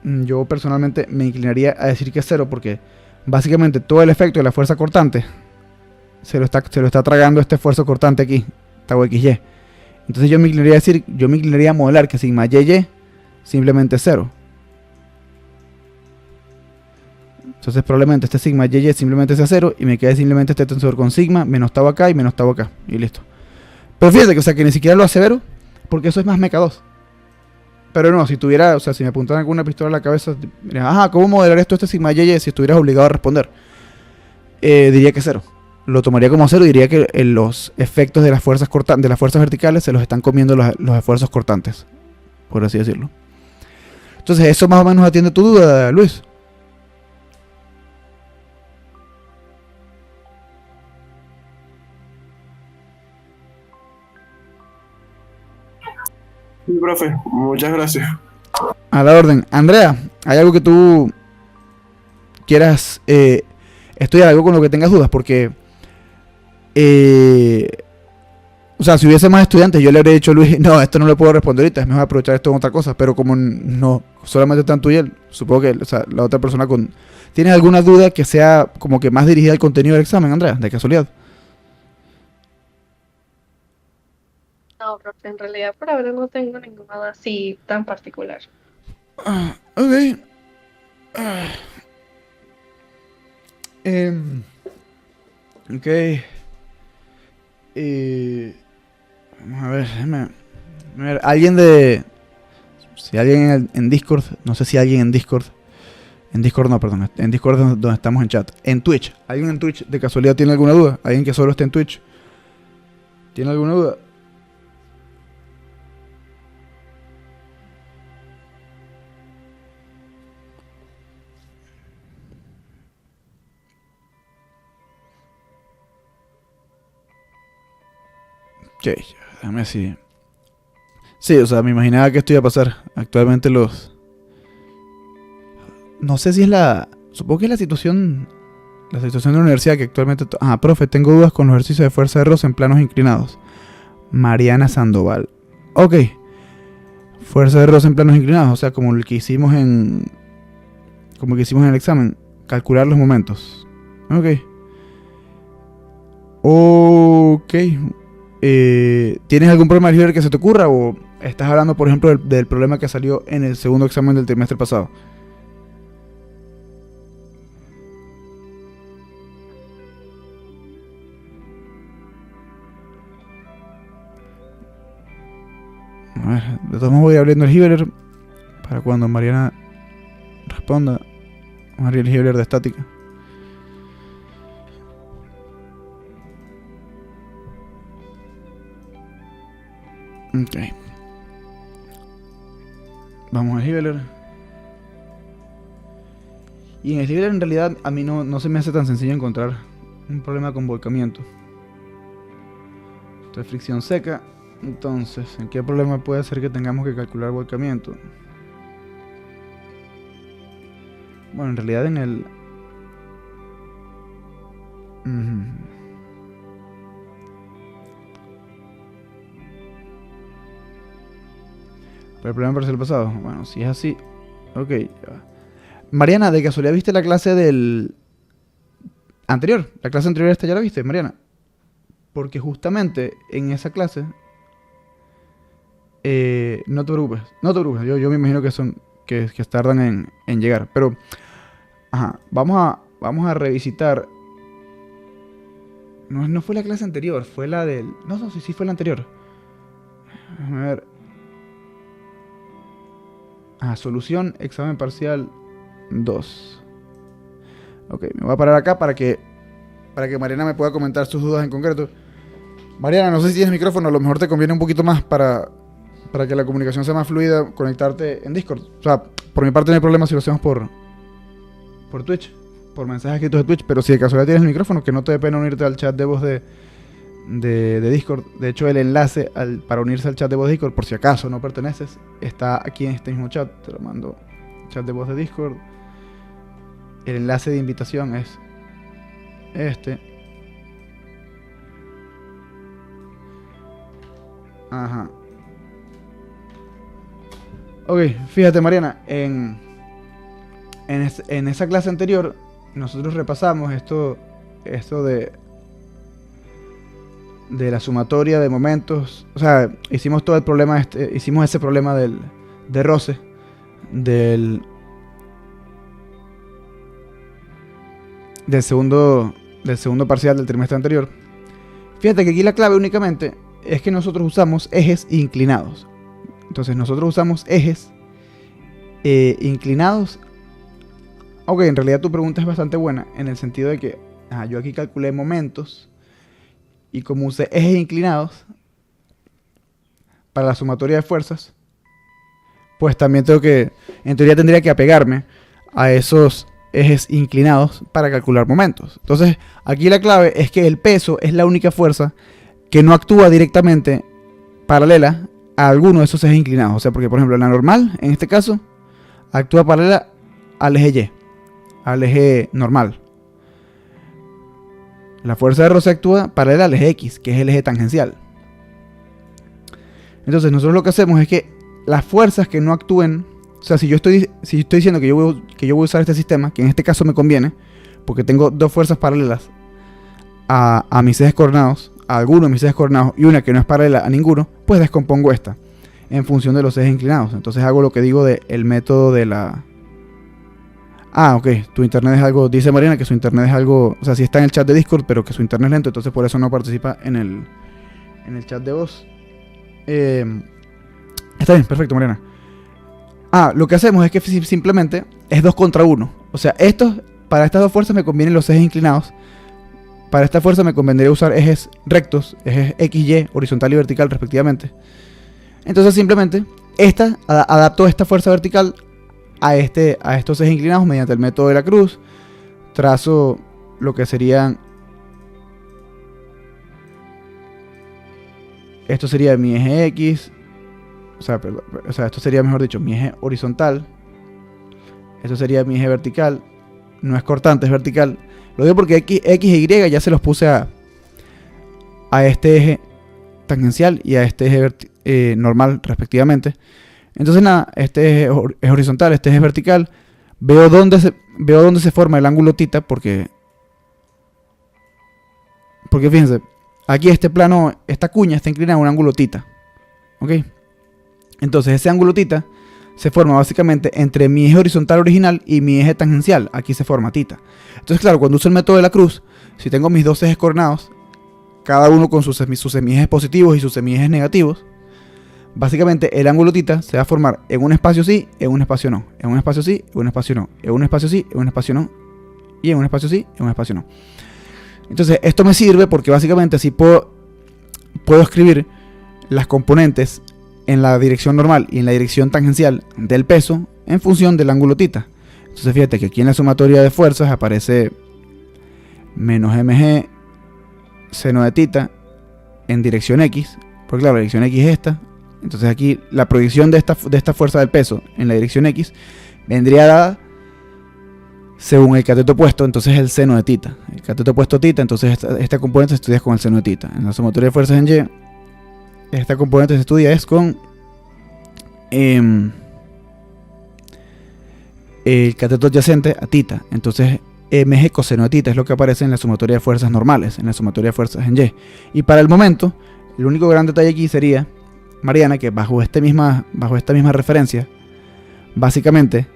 yo personalmente me inclinaría a decir que es cero, porque básicamente todo el efecto de la fuerza cortante se lo está tragando este esfuerzo cortante aquí, tau xy. Entonces yo me inclinaría a modelar que sigma yy simplemente es cero. Entonces probablemente este sigma yy simplemente sea cero y me quede simplemente este tensor con sigma menos tau acá y menos tau acá y listo. Pero fíjense que, o sea, que ni siquiera lo asevero, porque eso es más MK2. Pero no, si tuviera, o sea, si me apuntaran con una pistola a la cabeza, diría, ajá, ¿cómo modelar esto este sigma yy si estuvieras obligado a responder? Diría que cero. Lo tomaría como cero y diría que los efectos de las fuerzas cortantes, de las fuerzas verticales, se los están comiendo los esfuerzos cortantes, por así decirlo. Entonces, eso más o menos atiende tu duda, Luis. Sí, profe, muchas gracias. A la orden. Andrea, ¿hay algo que tú quieras estudiar, algo con lo que tengas dudas? Porque O sea, si hubiese más estudiantes, yo le habría dicho a Luis, no, esto no lo puedo responder ahorita, es mejor aprovechar esto en otra cosa. Pero como no, solamente están tú y él, supongo que, o sea, la otra persona con... ¿Tienes alguna duda que sea como que más dirigida al contenido del examen, Andrea? De casualidad. No, profe, en realidad por ahora no tengo ninguna duda así tan particular. Ok. Ah, ok. Vamos a ver, a ver, alguien de... Si alguien en Discord, no sé si alguien en Discord... En Discord no, perdón, en Discord es donde estamos en chat. En Twitch, ¿alguien en Twitch de casualidad tiene alguna duda? ¿Alguien que solo esté en Twitch? ¿Tiene alguna duda? Ok, déjame así. Sí, o sea, me imaginaba que esto iba a pasar. Actualmente los... No sé si es la... Supongo que es la situación... La situación de la universidad que actualmente... Profe, tengo dudas con los ejercicios de fuerza de Ross en planos inclinados. Mariana Sandoval. Ok. Fuerza de Ross en planos inclinados. O sea, como el que hicimos en... Como el que hicimos en el examen. Calcular los momentos. Ok. Ok. ¿Tienes algún problema de que se te ocurra? ¿O estás hablando, por ejemplo, del problema que salió en el segundo examen del trimestre pasado? A ver, de todos modos voy abriendo el Hibbeler para cuando Mariana responda. Vamos a abrir el Hibbeler de estática. Ok. Vamos al Hibbeler. Y en el Hibbeler en realidad a mí no se me hace tan sencillo encontrar un problema con volcamiento. Esto es fricción seca. Entonces, ¿en qué problema puede ser que tengamos que calcular volcamiento? Bueno, en realidad en el... Pero el problema parece el pasado. Bueno, si es así... Ok, ya va. Mariana, ¿de casualidad viste la clase del... anterior? La clase anterior a esta ya la viste, Mariana. Porque justamente en esa clase... no te preocupes. No te preocupes. Yo me imagino que son... Que tardan en llegar. Pero... Ajá. Vamos a revisitar... No fue la clase anterior. Fue la del... No, sí fue la anterior. A ver... Solución, examen parcial 2. Ok, me voy a parar acá para que Mariana me pueda comentar sus dudas en concreto. Mariana, no sé si tienes micrófono, a lo mejor te conviene un poquito más para que la comunicación sea más fluida, conectarte en Discord. O sea, por mi parte no hay problema si lo hacemos por Twitch, por mensajes escritos de Twitch, pero si de casualidad tienes el micrófono, que no te dé pena unirte al chat de voz de Discord. De hecho, el enlace para unirse al chat de voz de Discord, por si acaso no perteneces, está aquí en este mismo chat. Te lo mando, chat de voz de Discord. El enlace de invitación es este. Ajá. Ok, fíjate, Mariana, en esa clase anterior nosotros repasamos esto de la sumatoria de momentos. O sea, hicimos todo el problema, hicimos ese problema de roce del segundo parcial del trimestre anterior. Fíjate que aquí la clave únicamente es que nosotros usamos ejes inclinados. Entonces nosotros usamos ejes inclinados. Ok, en realidad tu pregunta es bastante buena en el sentido de que yo aquí calculé momentos. Y como usé ejes inclinados para la sumatoria de fuerzas, pues también en teoría tendría que apegarme a esos ejes inclinados para calcular momentos. Entonces, aquí la clave es que el peso es la única fuerza que no actúa directamente paralela a alguno de esos ejes inclinados. O sea, porque por ejemplo la normal, en este caso, actúa paralela al eje Y, al eje normal. La fuerza de roce actúa paralela al eje X, que es el eje tangencial. Entonces nosotros lo que hacemos es que las fuerzas que no actúen, o sea, si estoy diciendo que yo voy a usar este sistema, que en este caso me conviene, porque tengo dos fuerzas paralelas a mis ejes coordenados, a alguno de mis ejes coordenados y una que no es paralela a ninguno, pues descompongo esta en función de los ejes inclinados. Entonces hago lo que digo del método de la... Ah, ok, tu internet es algo... Dice Mariana que su internet es algo... O sea, sí está en el chat de Discord, pero que su internet es lento, entonces por eso no participa en el chat de voz. Está bien, perfecto, Mariana. Lo que hacemos es que simplemente es 2 contra 1. O sea, para estas dos fuerzas me convienen los ejes inclinados. Para esta fuerza me convendría usar ejes rectos, ejes X, Y, horizontal y vertical respectivamente. Entonces simplemente adapto esta fuerza vertical a estos ejes inclinados mediante el método de la cruz. Trazo lo que serían... Esto sería mi eje X. O sea, esto sería, mejor dicho, mi eje horizontal. Esto sería mi eje vertical. No es cortante, es vertical. Lo digo porque X e Y ya se los puse a este eje tangencial y a este eje normal respectivamente. Entonces nada, este eje es horizontal, este eje es vertical. Veo dónde se forma el ángulo θ porque fíjense, aquí este plano, esta cuña está inclinada a un ángulo θ. ¿Ok? Entonces ese ángulo θ se forma básicamente entre mi eje horizontal original y mi eje tangencial. Aquí se forma θ. Entonces, claro, cuando uso el método de la cruz, si tengo mis dos ejes coordenados, cada uno con sus semiejes positivos y sus semiejes negativos, básicamente el ángulo θ se va a formar en un espacio sí, en un espacio no, en un espacio sí, en un espacio no, en un espacio sí, en un espacio no, y en un espacio sí, en un espacio no. Entonces, esto me sirve porque básicamente así puedo escribir las componentes en la dirección normal y en la dirección tangencial del peso en función del ángulo θ. Entonces fíjate que aquí en la sumatoria de fuerzas aparece menos mg seno de θ en dirección X, porque claro, la dirección X es esta. Entonces aquí la proyección de esta fuerza del peso en la dirección X vendría dada según el cateto opuesto, entonces el seno de θ. El cateto opuesto θ, entonces esta componente se estudia con el seno de θ. En la sumatoria de fuerzas en Y, esta componente se estudia es con el cateto adyacente a θ. Entonces mg coseno de θ es lo que aparece en la sumatoria de fuerzas normales, en la sumatoria de fuerzas en Y. Y para el momento, el único gran detalle aquí sería, Mariana, que bajo esta misma referencia, básicamente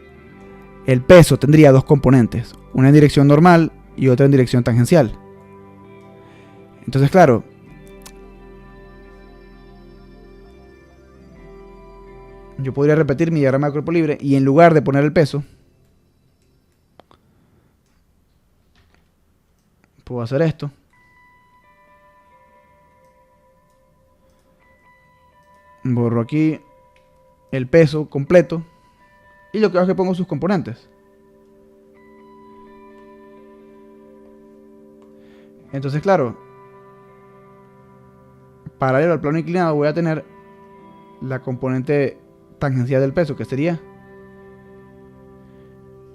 el peso tendría dos componentes, una en dirección normal y otra en dirección tangencial. Entonces, claro, yo podría repetir mi diagrama de cuerpo libre y en lugar de poner el peso, puedo hacer esto. Borro aquí el peso completo y lo que hago es que pongo sus componentes. Entonces, claro, paralelo al plano inclinado voy a tener la componente tangencial del peso, que sería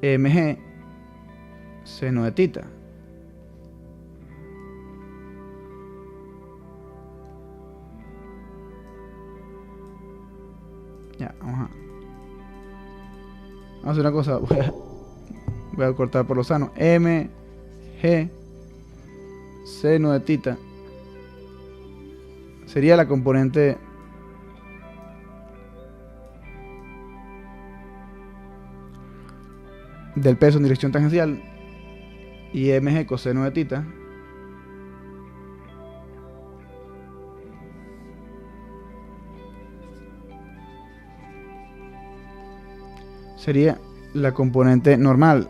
mg seno de θ. Ya, vamos a hacer una cosa. Voy a cortar por lo sano. mg seno de θ sería la componente del peso en dirección tangencial y mg coseno de θ sería la componente normal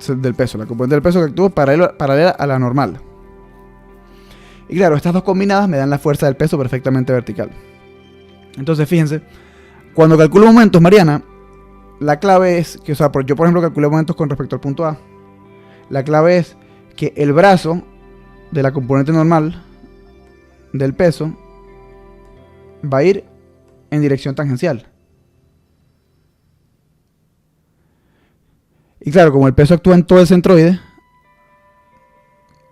del peso, la componente del peso que actúa paralela a la normal. Y claro, estas dos combinadas me dan la fuerza del peso perfectamente vertical. Entonces, fíjense, cuando calculo momentos, Mariana, la clave es que, o sea, yo por ejemplo calculé momentos con respecto al punto A. La clave es que el brazo de la componente normal del peso va a ir en dirección tangencial. Y claro, como el peso actúa en todo el centroide,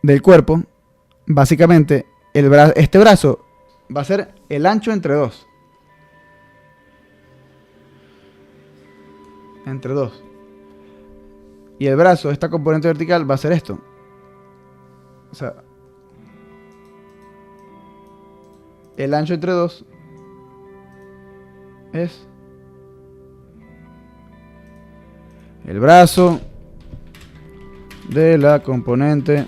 del cuerpo, básicamente, este brazo va a ser el ancho entre 2. Entre 2. Y el brazo, esta componente vertical, va a ser esto. O sea, el ancho entre 2 es el brazo de la componente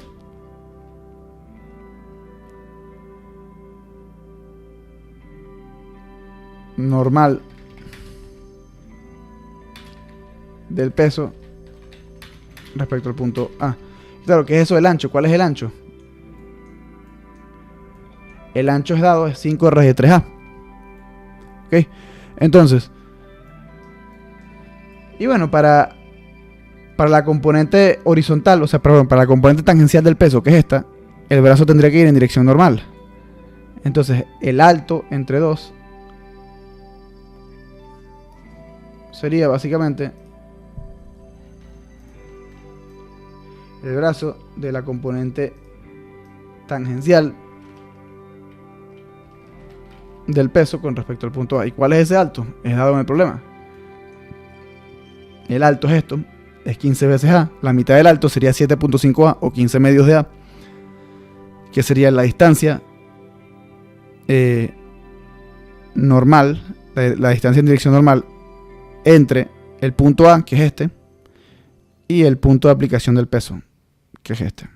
normal del peso respecto al punto A. Claro, ¿qué es eso del ancho? ¿Cuál es el ancho? El ancho es dado es 5 raíz de 3A. ¿Ok? Entonces, y bueno, para la componente horizontal, o sea, perdón, para la componente tangencial del peso, que es esta, el brazo tendría que ir en dirección normal. Entonces, el alto entre 2 sería básicamente el brazo de la componente tangencial del peso con respecto al punto A. ¿Y cuál es ese alto? Es dado en el problema. El alto es esto, es 15 veces A. La mitad del alto sería 7.5 A o 15 medios de A, que sería la distancia normal, la distancia en dirección normal entre el punto A, que es este, y el punto de aplicación del peso, que es este.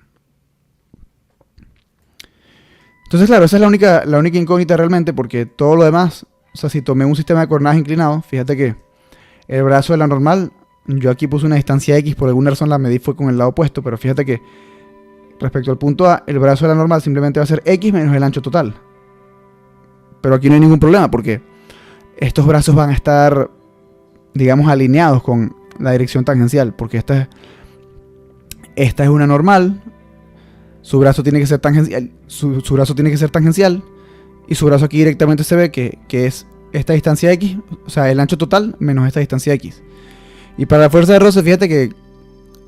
Entonces, claro, esa es la única incógnita realmente, porque todo lo demás, o sea, si tomé un sistema de coordenadas inclinado, fíjate que el brazo de la normal, yo aquí puse una distancia X, por alguna razón la medí fue con el lado opuesto, pero fíjate que respecto al punto A, el brazo de la normal simplemente va a ser X menos el ancho total. Pero aquí no hay ningún problema, porque estos brazos van a estar, digamos, alineados con la dirección tangencial, porque esta es una normal. Su brazo tiene que ser tangencial, su brazo tiene que ser tangencial, y su brazo aquí directamente se ve que es esta distancia X, o sea, el ancho total menos esta distancia X. Y para la fuerza de roce, fíjate que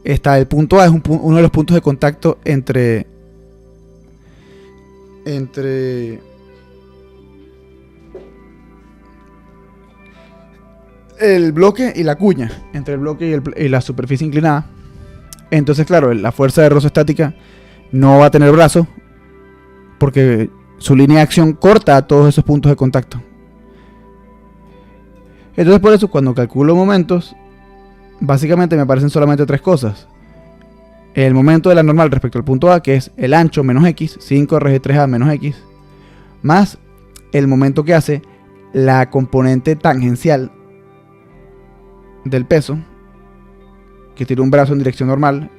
el punto A es uno de los puntos de contacto entre el bloque y la cuña, entre el bloque y la superficie inclinada. Entonces, claro, la fuerza de roce estática no va a tener brazo, porque su línea de acción corta a todos esos puntos de contacto. Entonces, por eso, cuando calculo momentos, básicamente me aparecen solamente tres cosas. El momento de la normal respecto al punto A, que es el ancho menos X, 5 raíz de 3A menos X, más el momento que hace la componente tangencial del peso, que tiene un brazo en dirección normal,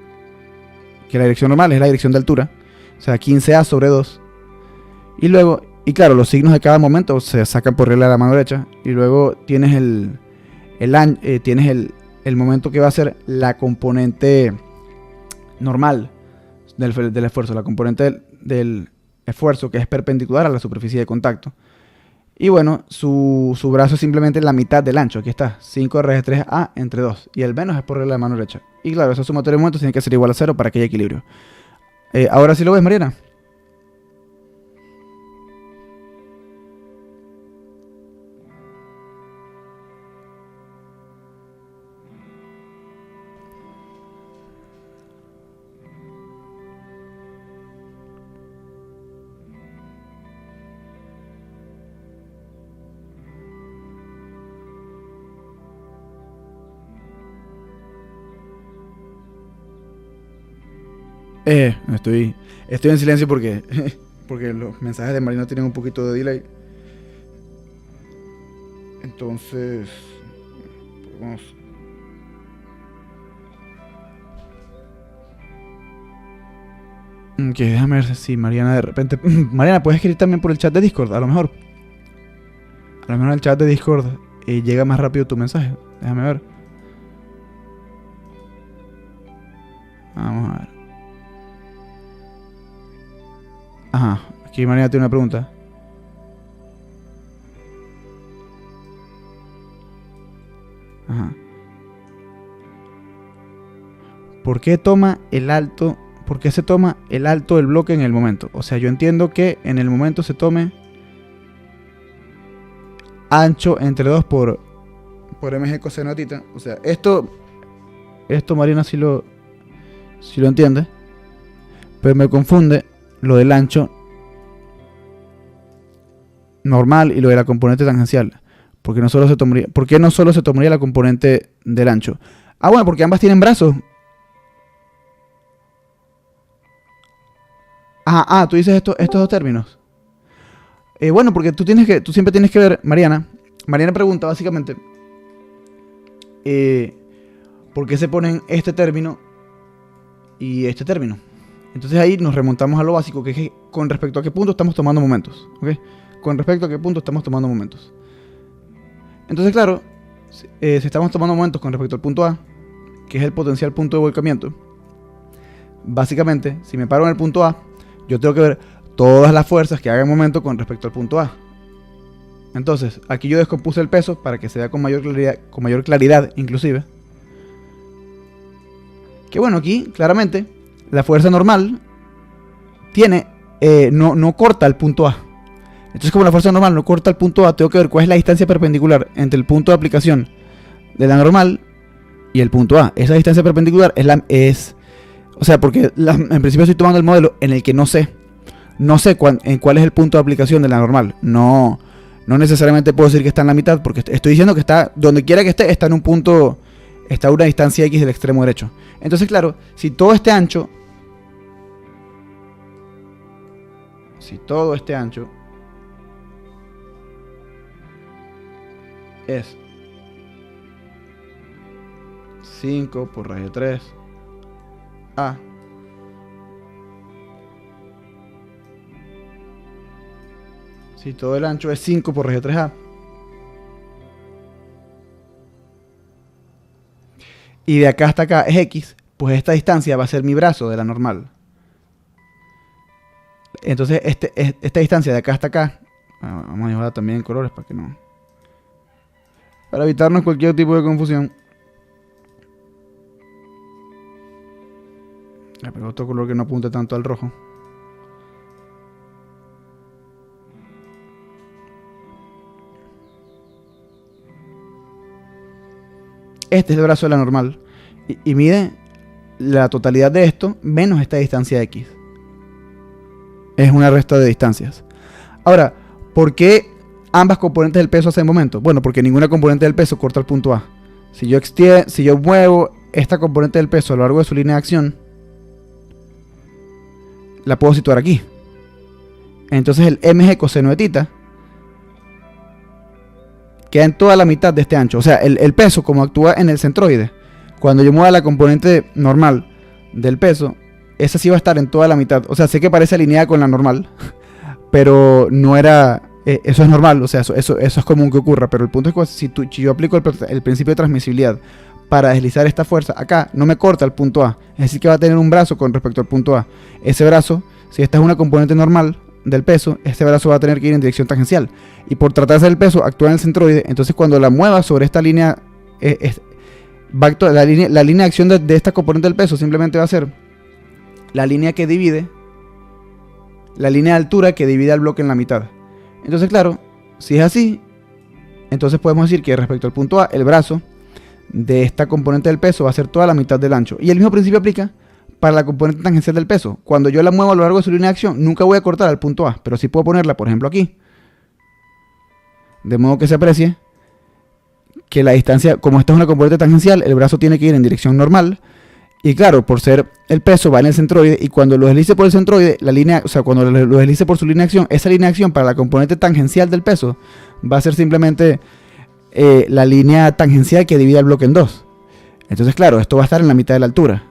que la dirección normal es la dirección de altura, o sea, 15A sobre 2. Y luego, y claro, los signos de cada momento se sacan por regla de la mano derecha. Y luego tienes el momento que va a ser la componente normal del esfuerzo, la componente del esfuerzo que es perpendicular a la superficie de contacto. Y bueno, su brazo es simplemente la mitad del ancho. Aquí está, 5 raíz de 3A entre 2. Y el menos es por regla de mano derecha. Y claro, esa sumatoria de momentos tiene que ser igual a 0 para que haya equilibrio. Ahora sí lo ves, Mariana. Estoy en silencio porque los mensajes de Marina tienen un poquito de delay. Entonces, vamos. Ok, déjame ver si Mariana de repente... Mariana, ¿puedes escribir también por el chat de Discord? A lo mejor el chat de Discord llega más rápido tu mensaje. Déjame ver. Vamos a ver. Ajá, aquí Mariana tiene una pregunta. Ajá. ¿Por qué toma el alto ¿por qué se toma el alto del bloque en el momento? O sea, yo entiendo que en el momento se tome ancho entre 2 por mg coseno de θ. O sea, esto Mariana sí lo entiende, pero me confunde lo del ancho normal y lo de la componente tangencial. ¿Por qué no solo se tomaría la componente del ancho? Ah, bueno, porque ambas tienen brazos. Tú dices estos dos términos. Bueno, porque tú siempre tienes que ver, Mariana pregunta básicamente ¿por qué se ponen este término y este término? Entonces ahí nos remontamos a lo básico, que es con respecto a qué punto estamos tomando momentos, ¿ok? Con respecto a qué punto estamos tomando momentos. Entonces, claro, si estamos tomando momentos con respecto al punto A, que es el potencial punto de volcamiento, básicamente, si me paro en el punto A, yo tengo que ver todas las fuerzas que hagan momento con respecto al punto A. Entonces, aquí yo descompuse el peso para que se vea con mayor claridad, inclusive. Que bueno, aquí, claramente, la fuerza normal tiene, no corta el punto A. Entonces, como la fuerza normal no corta el punto A, tengo que ver cuál es la distancia perpendicular entre el punto de aplicación de la normal y el punto A. Esa distancia perpendicular o sea, porque en principio estoy tomando el modelo en el que no sé cuál es el punto de aplicación de la normal. No necesariamente puedo decir que está en la mitad, porque estoy diciendo que está, donde quiera que esté, está en un punto, está a una distancia X del extremo derecho. Entonces, claro, si todo este ancho es 5 por raíz de 3 A, si todo el ancho es 5 por raíz de 3A, y de acá hasta acá es X, pues esta distancia va a ser mi brazo de la normal. Entonces esta distancia de acá hasta acá, vamos a llevarla también en colores para evitarnos cualquier tipo de confusión. Pero otro color que no apunte tanto al rojo. Este es el brazo de la normal y mide la totalidad de esto menos esta distancia X. Es una resta de distancias. Ahora, ¿por qué ambas componentes del peso hacen momento? Bueno, porque ninguna componente del peso corta el punto A. Si yo muevo esta componente del peso a lo largo de su línea de acción, la puedo situar aquí. Entonces el mg coseno de θ queda en toda la mitad de este ancho. O sea, el peso, como actúa en el centroide, cuando yo mueva la componente normal del peso, esa sí va a estar en toda la mitad. O sea, sé que parece alineada con la normal, pero no era... eso es normal, o sea, eso es común que ocurra. Pero el punto es que si yo aplico el principio de transmisibilidad para deslizar esta fuerza, acá no me corta el punto A. Es decir, que va a tener un brazo con respecto al punto A. Ese brazo, si esta es una componente normal del peso, este brazo va a tener que ir en dirección tangencial. Y por tratarse del peso, actúa en el centroide. Entonces, cuando la mueva sobre esta línea, la línea de acción de esta componente del peso simplemente va a ser la línea que divide, la línea de altura que divide al bloque en la mitad. Entonces, claro, si es así, entonces podemos decir que respecto al punto A, el brazo de esta componente del peso va a ser toda la mitad del ancho. Y el mismo principio aplica para la componente tangencial del peso. Cuando yo la muevo a lo largo de su línea de acción, nunca voy a cortar al punto A, pero sí puedo ponerla, por ejemplo, aquí. De modo que se aprecie que la distancia, como esta es una componente tangencial, el brazo tiene que ir en dirección normal. Y claro, por ser el peso va en el centroide, y cuando lo deslice por el centroide, la línea, o sea, cuando lo deslice por su línea de acción, esa línea de acción para la componente tangencial del peso va a ser simplemente la línea tangencial que divide el bloque en dos. Entonces, claro, esto va a estar en la mitad de la altura.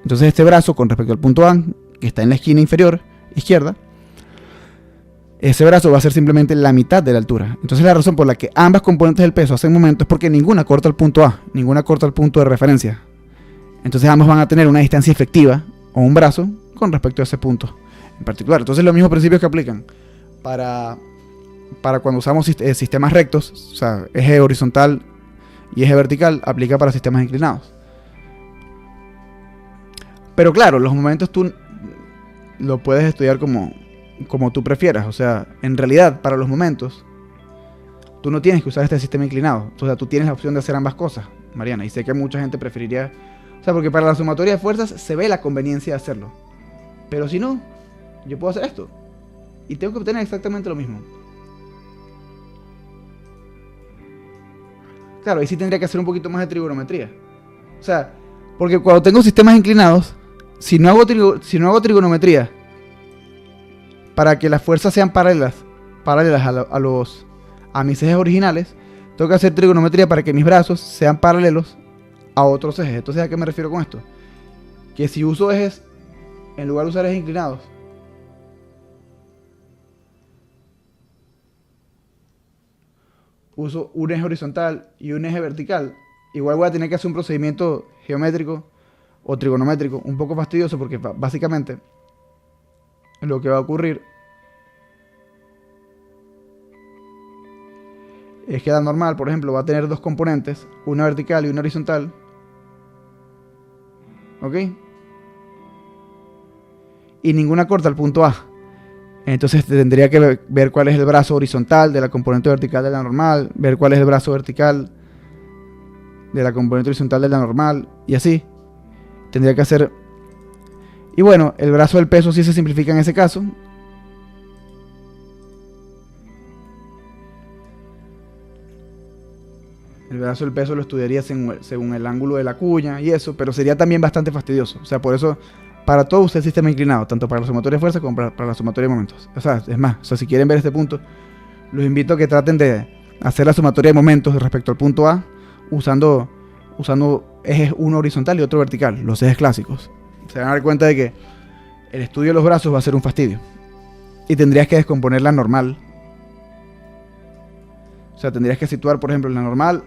Entonces este brazo con respecto al punto A, que está en la esquina inferior izquierda, ese brazo va a ser simplemente la mitad de la altura. Entonces la razón por la que ambas componentes del peso hacen momento es porque ninguna corta el punto A, ninguna corta el punto de referencia. Entonces ambas van a tener una distancia efectiva o un brazo con respecto a ese punto en particular. Entonces los mismos principios que aplican para cuando usamos sistemas rectos, o sea, eje horizontal y eje vertical, aplica para sistemas inclinados. Pero claro, los momentos tú lo puedes estudiar como tú prefieras. O sea, en realidad, para los momentos, tú no tienes que usar este sistema inclinado. O sea, tú tienes la opción de hacer ambas cosas, Mariana. Y sé que mucha gente preferiría... O sea, porque para la sumatoria de fuerzas se ve la conveniencia de hacerlo. Pero si no, yo puedo hacer esto. Y tengo que obtener exactamente lo mismo. Claro, ahí sí tendría que hacer un poquito más de trigonometría. O sea, porque cuando tengo sistemas inclinados, si no hago trigonometría para que las fuerzas sean paralelas a mis ejes originales, tengo que hacer trigonometría para que mis brazos sean paralelos a otros ejes. Entonces, ¿a qué me refiero con esto? Que si uso ejes, en lugar de usar ejes inclinados, uso un eje horizontal y un eje vertical, igual voy a tener que hacer un procedimiento geométrico o trigonométrico un poco fastidioso, porque básicamente lo que va a ocurrir es que la normal, por ejemplo, va a tener dos componentes, una vertical y una horizontal. ¿Ok? Y ninguna corta el punto A. Entonces tendría que ver cuál es el brazo horizontal de la componente vertical de la normal, ver cuál es el brazo vertical de la componente horizontal de la normal, y así. Tendría que hacer... Y bueno, el brazo del peso sí se simplifica en ese caso. El brazo del peso lo estudiaría según el ángulo de la cuña y eso, pero sería también bastante fastidioso. O sea, por eso, para todo usa el sistema inclinado, tanto para la sumatoria de fuerza como para la sumatoria de momentos. O sea, es más, o sea, si quieren ver este punto, los invito a que traten de hacer la sumatoria de momentos respecto al punto A usando ejes uno horizontal y otro vertical, los ejes clásicos. Se van a dar cuenta de que el estudio de los brazos va a ser un fastidio. Y tendrías que descomponer la normal. O sea, tendrías que situar, por ejemplo, la normal.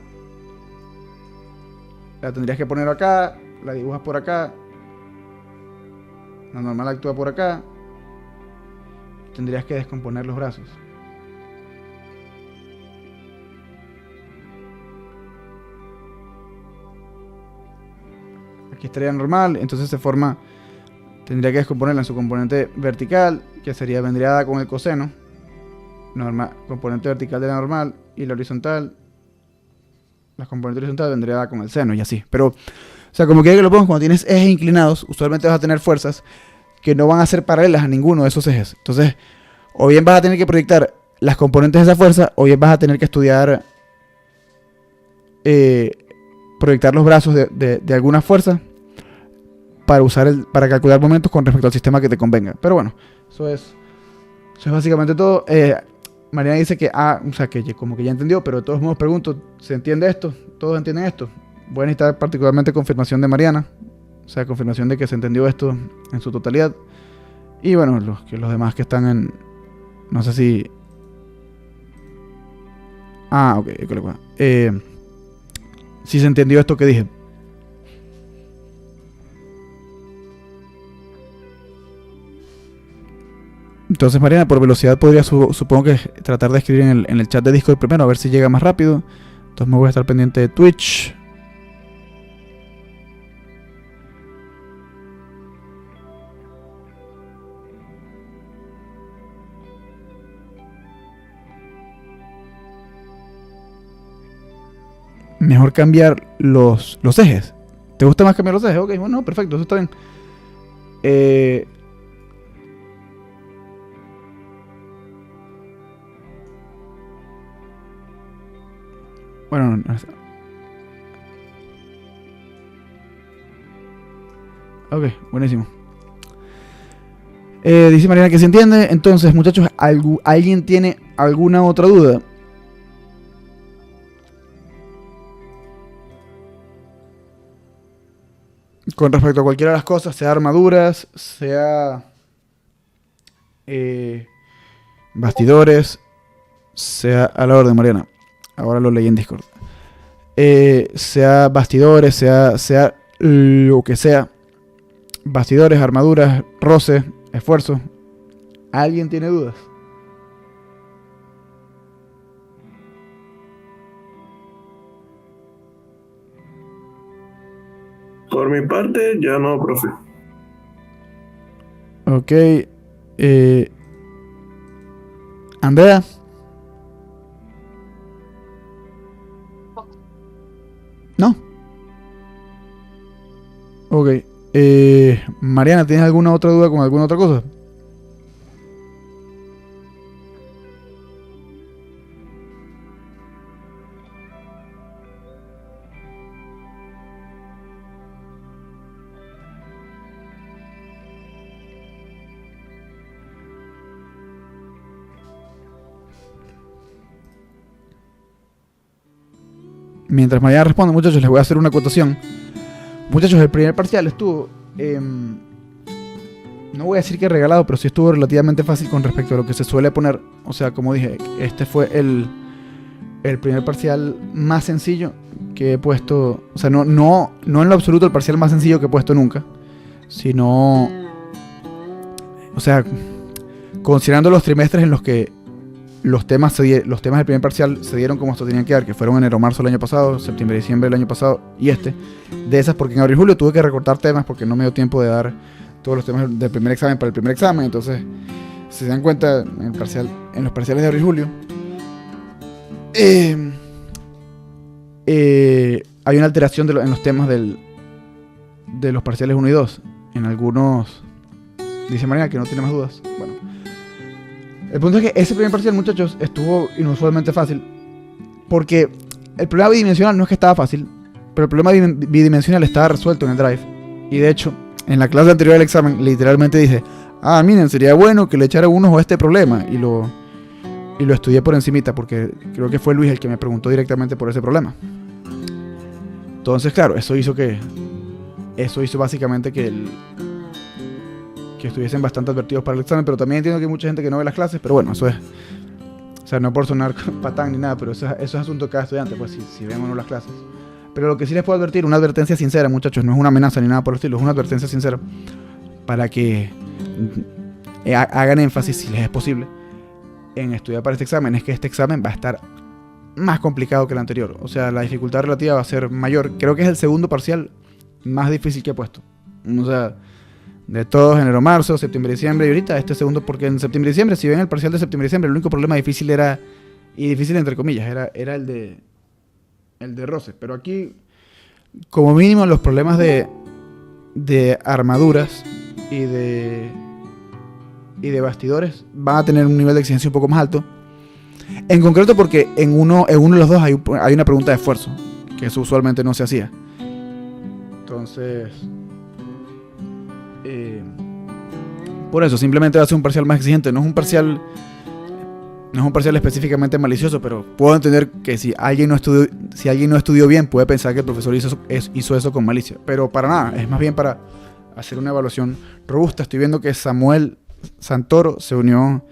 La tendrías que poner acá, la dibujas por acá. La normal actúa por acá. Tendrías que descomponer los brazos. Aquí estaría normal, entonces se forma... Tendría que descomponerla en su componente vertical, que vendría dada con el coseno. Componente vertical de la normal, y la horizontal. La componente horizontal vendría dada con el seno y así. Pero, o sea, como quiera que lo pongas, cuando tienes ejes inclinados, usualmente vas a tener fuerzas que no van a ser paralelas a ninguno de esos ejes. Entonces, o bien vas a tener que proyectar las componentes de esa fuerza, o bien vas a tener que estudiar, proyectar los brazos de alguna fuerza para calcular momentos con respecto al sistema que te convenga. Pero bueno, eso es básicamente todo. Mariana dice que, o sea, que como que ya entendió, pero de todos modos pregunto, ¿se entiende esto? ¿Todos entienden esto? Voy a necesitar particularmente confirmación de Mariana, o sea, confirmación de que se entendió esto en su totalidad. Y bueno, los demás que están en, no sé si... Ok, si se entendió esto que dije. Entonces, Mariana, por velocidad podría, supongo que tratar de escribir en el chat de Discord primero, a ver si llega más rápido. Entonces me voy a estar pendiente de Twitch. Mejor cambiar los ejes. ¿Te gusta más cambiar los ejes? Ok, bueno, perfecto, eso está bien. Bueno, ok, buenísimo. Dice Mariana que se entiende. Entonces, muchachos, ¿alguien tiene alguna otra duda? Con respecto a cualquiera de las cosas, sea armaduras, sea bastidores, sea a la orden, Mariana. Ahora lo leí en Discord. Sea bastidores, sea lo que sea. Bastidores, armaduras, roce, esfuerzo. ¿Alguien tiene dudas? Por mi parte, ya no, profe. Ok. Andrea. No. Ok. Mariana, ¿tienes alguna otra duda con alguna otra cosa? Mientras Mariana responde, muchachos, les voy a hacer una acotación. Muchachos, el primer parcial estuvo, no voy a decir que regalado, pero sí estuvo relativamente fácil con respecto a lo que se suele poner. O sea, como dije, este fue el primer parcial más sencillo que he puesto. O sea, no en lo absoluto el parcial más sencillo que he puesto nunca, sino, o sea, considerando los trimestres en los que los temas del primer parcial se dieron como se tenían que dar, que fueron enero-marzo el año pasado, septiembre-diciembre el año pasado y de esas, porque en abril-julio tuve que recortar temas porque no me dio tiempo de dar todos los temas del primer examen para el primer examen. Entonces, si se dan cuenta, en los parciales de abril-julio hay una alteración en los temas de los parciales 1 y 2. En algunos, dice María que no tiene más dudas. Bueno, el punto es que ese primer parcial, muchachos, estuvo inusualmente fácil. Porque el problema bidimensional no es que estaba fácil, pero el problema bidimensional estaba resuelto en el Drive. Y de hecho, en la clase anterior del examen, literalmente dice: ah, miren, sería bueno que le echara un ojo a este problema. Y lo estudié por encimita, porque creo que fue Luis el que me preguntó directamente por ese problema. Entonces, claro, eso hizo básicamente que estuviesen bastante advertidos para el examen. Pero también entiendo que hay mucha gente que no ve las clases. Pero bueno, eso es, o sea, no por sonar patán ni nada, pero eso es asunto de cada estudiante, pues si ven o no las clases. Pero lo que sí les puedo advertir, una advertencia sincera, muchachos, no es una amenaza ni nada por el estilo, es una advertencia sincera para que hagan énfasis, si les es posible, en estudiar para este examen. Es que este examen va a estar más complicado que el anterior. O sea, la dificultad relativa va a ser mayor. Creo que es el segundo parcial más difícil que he puesto. O sea, de todos, enero-marzo, septiembre-diciembre y ahorita este segundo, porque en septiembre-diciembre, si ven el parcial de septiembre-diciembre, el único problema difícil era, y difícil entre comillas, era el de roce. Pero aquí, como mínimo, los problemas de armaduras y de bastidores van a tener un nivel de exigencia un poco más alto. En concreto porque en uno de los dos hay una pregunta de esfuerzo, que eso usualmente no se hacía. Entonces, por eso, simplemente va a ser un parcial más exigente. No es un parcial específicamente malicioso, pero puedo entender que si alguien no estudió bien, puede pensar que el profesor hizo eso con malicia. Pero para nada, es más bien para hacer una evaluación robusta. Estoy viendo que Samuel Santoro se unió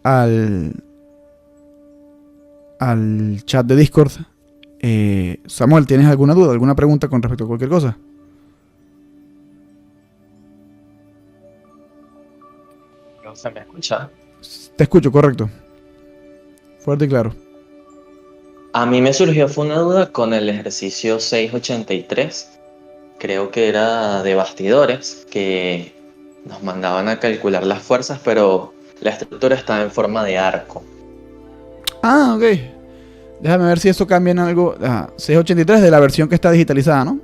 al chat de Discord. Samuel, ¿tienes alguna duda, alguna pregunta con respecto a cualquier cosa? No se me escucha. Te escucho, correcto. Fuerte y claro. A mí me surgió fue una duda con el ejercicio 683. Creo que era de bastidores, que nos mandaban a calcular las fuerzas, pero la estructura estaba en forma de arco. Ah, ok. Déjame ver si eso cambia en algo. 683 de la versión que está digitalizada, ¿no?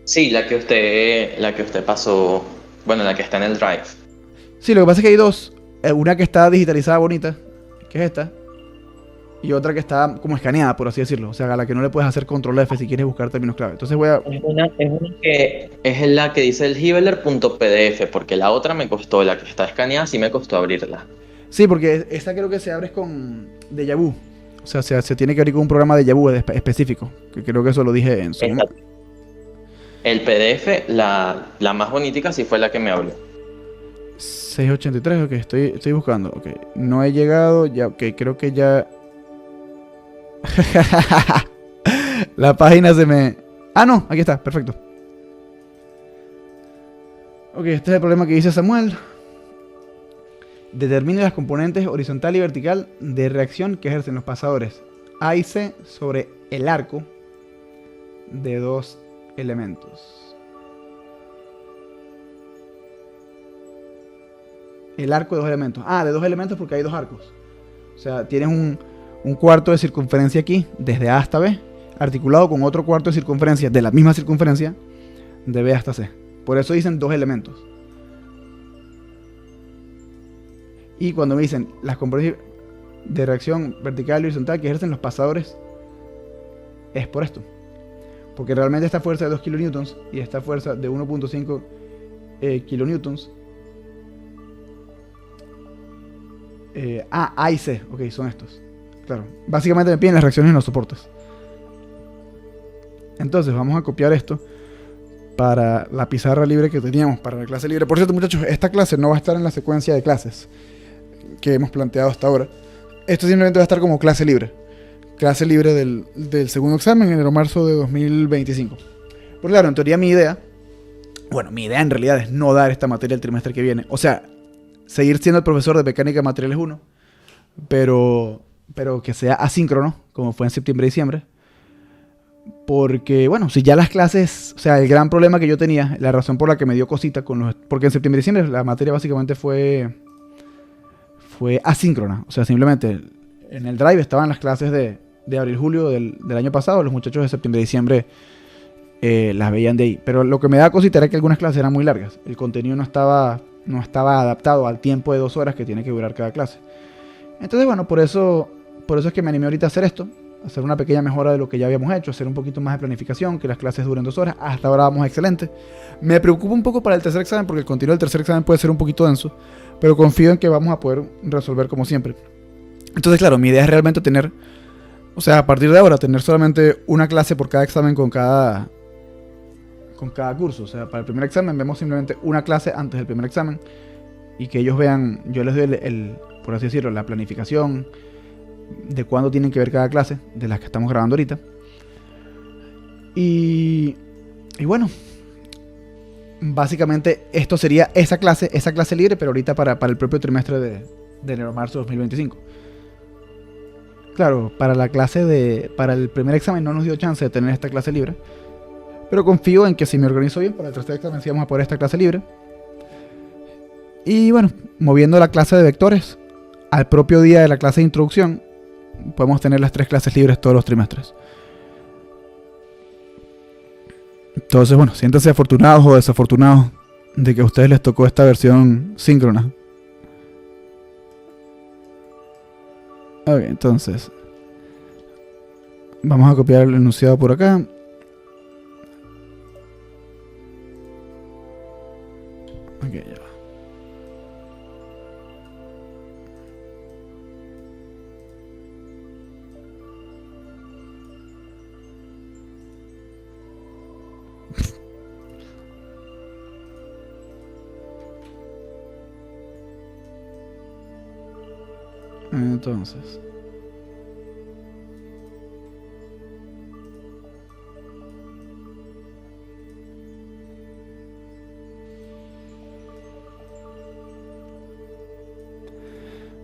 Sí, la que usted pasó, bueno, la que está en el Drive. Sí, lo que pasa es que hay dos. Una que está digitalizada bonita, que es esta, y otra que está como escaneada, por así decirlo. O sea, a la que no le puedes hacer control F si quieres buscar términos clave. Entonces voy a... Es una que es la que dice el Hiveler.pdf, porque la otra me costó, la que está escaneada, sí me costó abrirla. Sí, porque esta creo que se abre con Deja Vu. O sea, se tiene que abrir con un programa de Deja Vu específico, que creo que eso lo dije en su momento. El PDF, la más bonitica, sí fue la que me abrió. 683, ok, estoy buscando. Ok, no he llegado, ya, ok, creo que ya... La página se me... Ah, no, aquí está, perfecto. Ok, este es el problema que dice Samuel. Determine las componentes horizontal y vertical de reacción que ejercen los pasadores A y C sobre el arco de dos elementos. el arco de 2 elementos. Ah, de 2 elementos porque hay 2 arcos. O sea, tienes un cuarto de circunferencia aquí, desde A hasta B, articulado con otro cuarto de circunferencia de la misma circunferencia, de B hasta C. Por eso dicen 2 elementos. Y cuando me dicen las componentes de reacción vertical y horizontal que ejercen los pasadores, es por esto. Porque realmente esta fuerza de 2 kilonewtons y esta fuerza de 1.5 kilonewtons, A y C, ok, son estos. Claro, básicamente me piden las reacciones en los soportes. Entonces vamos a copiar esto para la pizarra libre que teníamos para la clase libre. Por cierto, muchachos, esta clase no va a estar en la secuencia de clases que hemos planteado hasta ahora. Esto simplemente va a estar como clase libre. Clase libre del segundo examen en enero marzo de 2025. Porque claro, en teoría mi idea en realidad es no dar esta materia el trimestre que viene. O sea, seguir siendo el profesor de mecánica de materiales 1, pero que sea asíncrono, como fue en septiembre y diciembre. Porque, bueno, si ya las clases, o sea, el gran problema que yo tenía, la razón por la que me dio cosita porque en septiembre y diciembre la materia básicamente fue asíncrona. O sea, simplemente en el drive estaban las clases de abril-julio del año pasado. Los muchachos de septiembre y diciembre las veían de ahí. Pero lo que me daba cosita era que algunas clases eran muy largas. El contenido no estaba adaptado al tiempo de 2 horas que tiene que durar cada clase. Entonces, bueno, por eso es que me animé ahorita a hacer esto. Hacer una pequeña mejora de lo que ya habíamos hecho. Hacer un poquito más de planificación, que las clases duren 2 horas. Hasta ahora vamos excelente. Me preocupa un poco para el tercer examen, porque el contenido del tercer examen puede ser un poquito denso. Pero confío en que vamos a poder resolver como siempre. Entonces, claro, mi idea es realmente tener, o sea, a partir de ahora, tener solamente una clase por cada examen con cada curso. O sea, para el primer examen vemos simplemente una clase antes del primer examen. Y que ellos vean, yo les doy por así decirlo, la planificación de cuándo tienen que ver cada clase, de las que estamos grabando ahorita. Y bueno, básicamente esto sería esa clase libre, pero ahorita para el propio trimestre de enero-marzo 2025. Claro, para el primer examen no nos dio chance de tener esta clase libre, pero confío en que si me organizo bien, para el tercer examen sí vamos a poner esta clase libre. Y bueno, moviendo la clase de vectores al propio día de la clase de introducción, podemos tener las 3 clases libres todos los trimestres. Entonces, bueno, siéntanse afortunados o desafortunados de que a ustedes les tocó esta versión síncrona. Ok, entonces vamos a copiar el enunciado por acá. Ok, ya va. Entonces,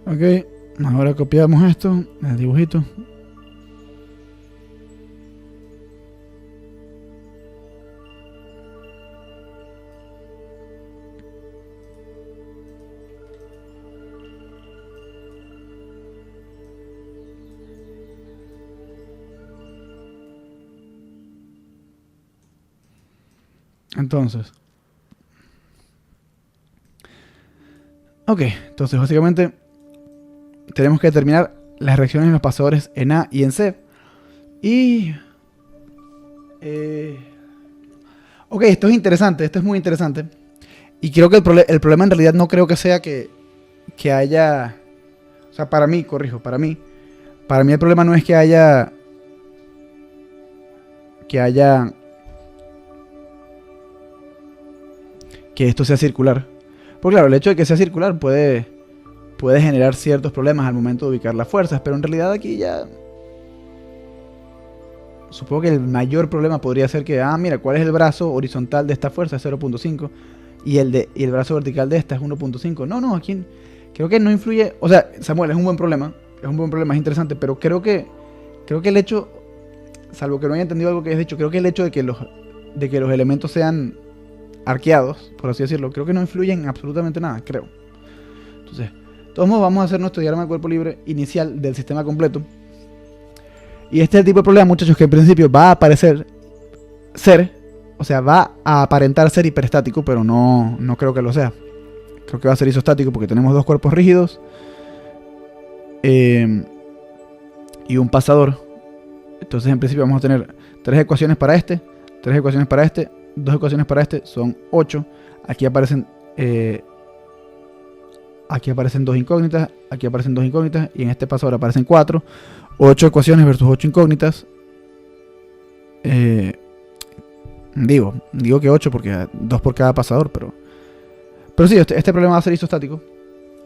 ok, ahora copiamos esto, el dibujito. Entonces, entonces básicamente tenemos que determinar las reacciones en los pasadores en A y en C. Y esto es interesante, esto es muy interesante. Y creo que el problema en realidad no creo que sea que haya, o sea, para mí el problema no es que haya que esto sea circular. Porque claro, el hecho de que sea circular puede generar ciertos problemas al momento de ubicar las fuerzas, pero en realidad aquí ya supongo que el mayor problema podría ser que, mira, ¿cuál es el brazo horizontal de esta fuerza? Es 0.5 y el brazo vertical de esta es 1.5. No, aquí creo que no influye. O sea, Samuel, es un buen problema, es interesante, pero creo que el hecho, salvo que no haya entendido algo que hayas dicho, creo que el hecho de que los elementos sean arqueados, por así decirlo, creo que no influyen en absolutamente nada, creo. Entonces, de todos modos, vamos a hacer nuestro diagrama de cuerpo libre inicial del sistema completo. Y este es el tipo de problema, muchachos, que en principio va a aparecer ser, o sea, va a aparentar ser hiperestático, pero no creo que lo sea. Creo que va a ser isostático porque tenemos dos cuerpos rígidos y un pasador. Entonces, en principio vamos a tener 3 ecuaciones para este, 3 ecuaciones para este, 2 ecuaciones para este, son 8. Aquí aparecen 2 incógnitas, aquí aparecen 2 incógnitas y en este pasador aparecen 4. 8 ecuaciones versus 8 incógnitas. Digo que 8 porque 2 por cada pasador, pero sí, este problema va a ser isostático.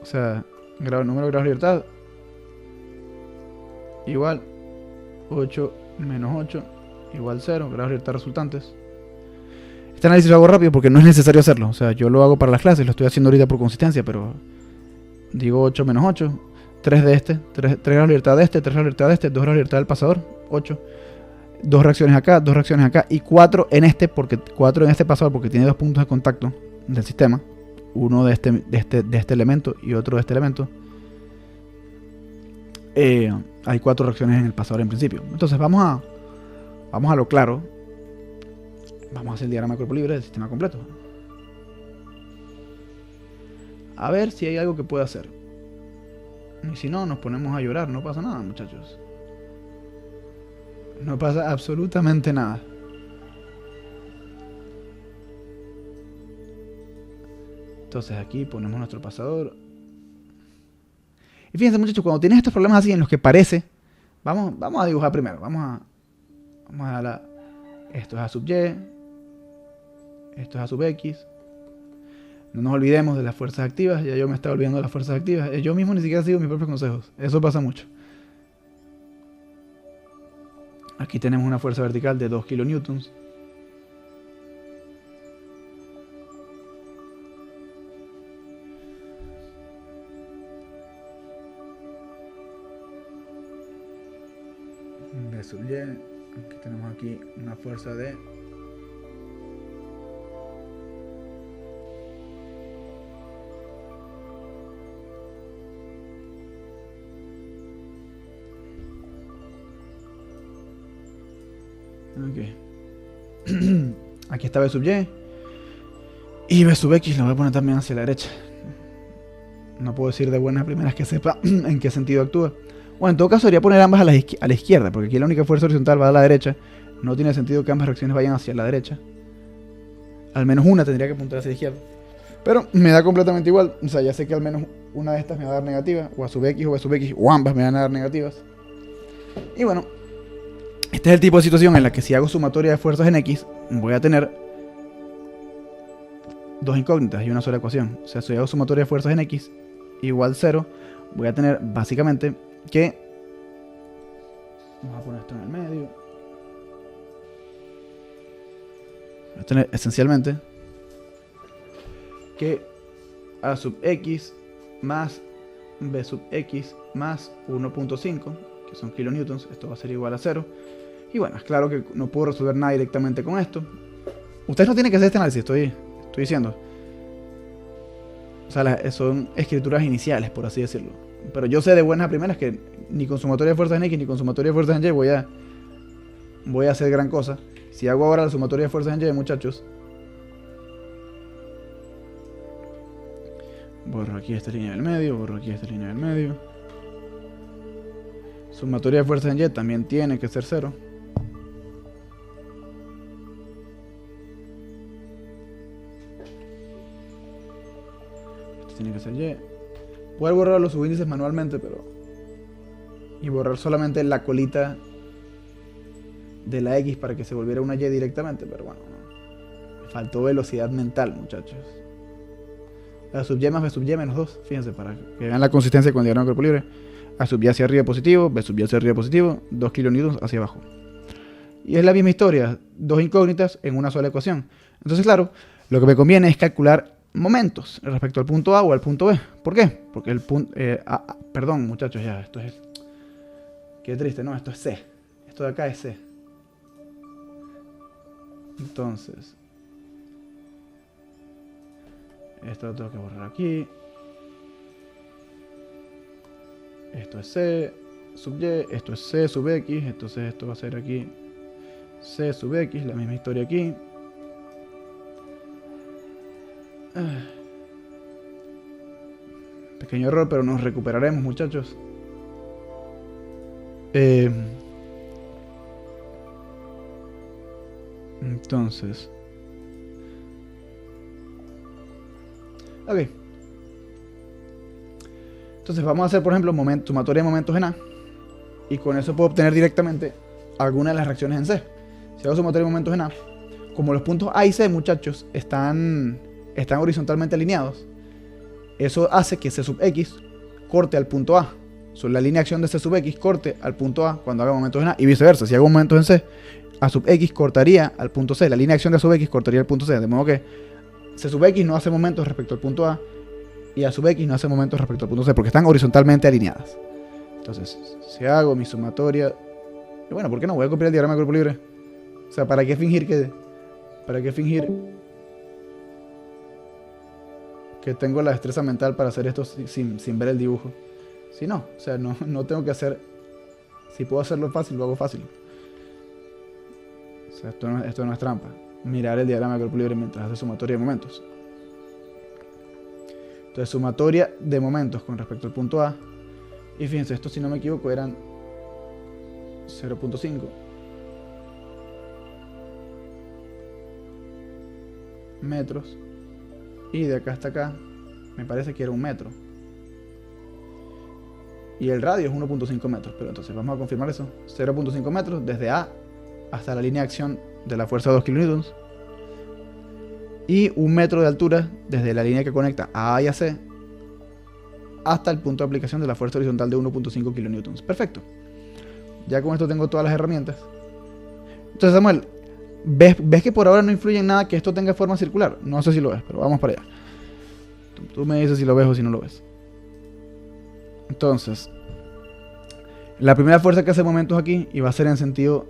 O sea, número de grados de libertad igual 8 menos 8 igual 0, grados de libertad resultantes. Este análisis lo hago rápido porque no es necesario hacerlo. O sea, yo lo hago para las clases, lo estoy haciendo ahorita por consistencia, pero digo 8 menos 8, 3 de este, 3 grados de libertad de este, 3 grados de libertad de este, 2 grados de libertad del pasador, 8. 2 reacciones acá, 2 reacciones acá y 4 en este, porque 4 en este pasador porque tiene 2 puntos de contacto del sistema. Uno de este elemento y otro de este elemento. Hay 4 reacciones en el pasador en principio. Entonces vamos a lo claro. Vamos a hacer el diagrama de cuerpo libre del sistema completo. A ver si hay algo que pueda hacer. Y si no, nos ponemos a llorar. No pasa nada, muchachos. No pasa absolutamente nada. Entonces aquí ponemos nuestro pasador. Y fíjense, muchachos, cuando tienes estos problemas así en los que parece, vamos a dibujar primero. Vamos a dar esto es A sub Y, esto es A sub X. No nos olvidemos de las fuerzas activas. Ya yo me estaba olvidando de las fuerzas activas. Yo mismo ni siquiera sigo mis propios consejos. Eso pasa mucho. Aquí tenemos una fuerza vertical de 2 kilonewtons. B sub Y. Aquí tenemos aquí una fuerza de aquí está B sub Y. Y B sub X lo voy a poner también hacia la derecha. No puedo decir de buenas primeras que sepa en qué sentido actúa. Bueno, en todo caso debería poner ambas a la izquierda, porque aquí la única fuerza horizontal va a la derecha. No tiene sentido que ambas reacciones vayan hacia la derecha. Al menos una tendría que apuntar hacia la izquierda. Pero me da completamente igual. O sea, ya sé que al menos una de estas me va a dar negativa. O A sub X o B sub X. O ambas me van a dar negativas. Y bueno, este es el tipo de situación en la que si hago sumatoria de fuerzas en X, voy a tener 2 incógnitas y una sola ecuación. O sea, si hago sumatoria de fuerzas en X igual 0, voy a tener básicamente que... Vamos a poner esto en el medio. Voy a tener esencialmente que A sub X más B sub X más 1.5, que son kilonewtons. Esto va a ser igual a 0. Y bueno, es claro que no puedo resolver nada directamente con esto. Ustedes no tienen que hacer este análisis, estoy diciendo. O sea, son escrituras iniciales, por así decirlo. Pero yo sé de buenas a primeras que ni con sumatoria de fuerzas en X ni con sumatoria de fuerzas en Y voy a hacer gran cosa. Si hago ahora la sumatoria de fuerzas en Y, muchachos, borro aquí esta línea del medio, borro aquí esta línea del medio. Sumatoria de fuerzas en Y también tiene que ser 0. Esto tiene que ser Y. Poder borrar los subíndices manualmente, pero... Y borrar solamente la colita de la X para que se volviera una Y directamente, pero bueno, no. Me faltó velocidad mental, muchachos. A sub Y más B sub Y menos 2, fíjense, para que vean la consistencia con el diagrama de cuerpo libre. A sub Y hacia arriba positivo, B sub Y hacia arriba positivo, 2 kilonewtons hacia abajo. Y es la misma historia, 2 incógnitas en una sola ecuación. Entonces, claro, lo que me conviene es calcular momentos respecto al punto A o al punto B. ¿Por qué? Porque el punto... perdón, muchachos, ya, esto es... Qué triste, no, esto es C. Esto de acá es C. Entonces... Esto lo tengo que borrar aquí. Esto es C sub Y, esto es C sub X, entonces esto va a ser aquí C sub X, la misma historia aquí. Pequeño error, pero nos recuperaremos, muchachos. Entonces, ok. Entonces vamos a hacer, por ejemplo, sumatoria de momentos en A. Y con eso puedo obtener directamente alguna de las reacciones en C. Si hago sumatoria de momentos en A, como los puntos A y C, muchachos, están horizontalmente alineados, eso hace que C sub X corte al punto A. La línea de acción de C sub X corte al punto A cuando haga momentos en A, y viceversa. Si hago momentos en C, A sub X cortaría al punto C. La línea de acción de A sub X cortaría al punto C. De modo que C sub X no hace momentos respecto al punto A y A sub X no hace momentos respecto al punto C, porque están horizontalmente alineadas. Entonces, si hago mi sumatoria... Y bueno, ¿por qué no? Voy a copiar el diagrama de cuerpo libre. O sea, ¿para qué fingir que tengo la destreza mental para hacer esto sin ver el dibujo? Si no, o sea, no tengo que hacer... Si puedo hacerlo fácil, lo hago fácil. O sea, esto no es trampa. Mirar el diagrama de cuerpo libre mientras hace sumatoria de momentos. Entonces, sumatoria de momentos con respecto al punto A. Y fíjense, esto si no me equivoco eran 0.5 metros. Y de acá hasta acá me parece que era 1 metro. Y el radio es 1.5 metros. Pero entonces vamos a confirmar eso. 0.5 metros desde A hasta la línea de acción de la fuerza de 2 kN. Y 1 metro de altura desde la línea que conecta a A y a C hasta el punto de aplicación de la fuerza horizontal de 1.5 kN. Perfecto. Ya con esto tengo todas las herramientas. Entonces, Samuel, ¿ves que por ahora no influye en nada que esto tenga forma circular? No sé si lo ves, pero vamos para allá. Tú me dices si lo ves o si no lo ves. Entonces, la primera fuerza que hace momentos aquí, y va a ser en sentido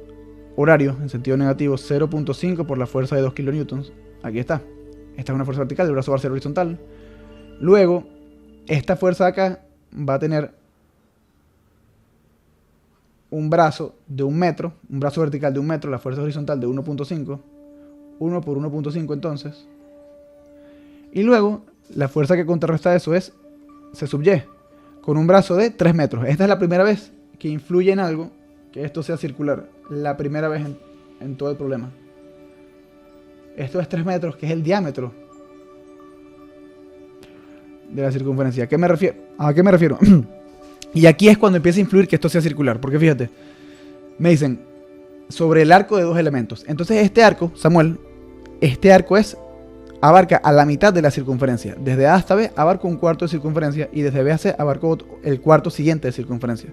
horario, en sentido negativo, 0.5 por la fuerza de 2 kN. Aquí está. Esta es una fuerza vertical, el brazo va a ser horizontal. Luego, esta fuerza de acá va a tener un brazo de 1 metro, un brazo vertical de 1 metro, la fuerza horizontal de 1.5, 1 por 1.5 entonces. Y luego, la fuerza que contrarresta eso es C sub Y, con un brazo de 3 metros. Esta es la primera vez que influye en algo que esto sea circular. La primera vez en todo el problema. Esto es 3 metros, que es el diámetro de la circunferencia. ¿A qué me refiero? Y aquí es cuando empieza a influir que esto sea circular. Porque fíjate, me dicen sobre el arco de 2 elementos. Entonces este arco, Samuel, abarca a la mitad de la circunferencia. Desde A hasta B abarca un cuarto de circunferencia y desde B a C abarca el cuarto siguiente de circunferencia.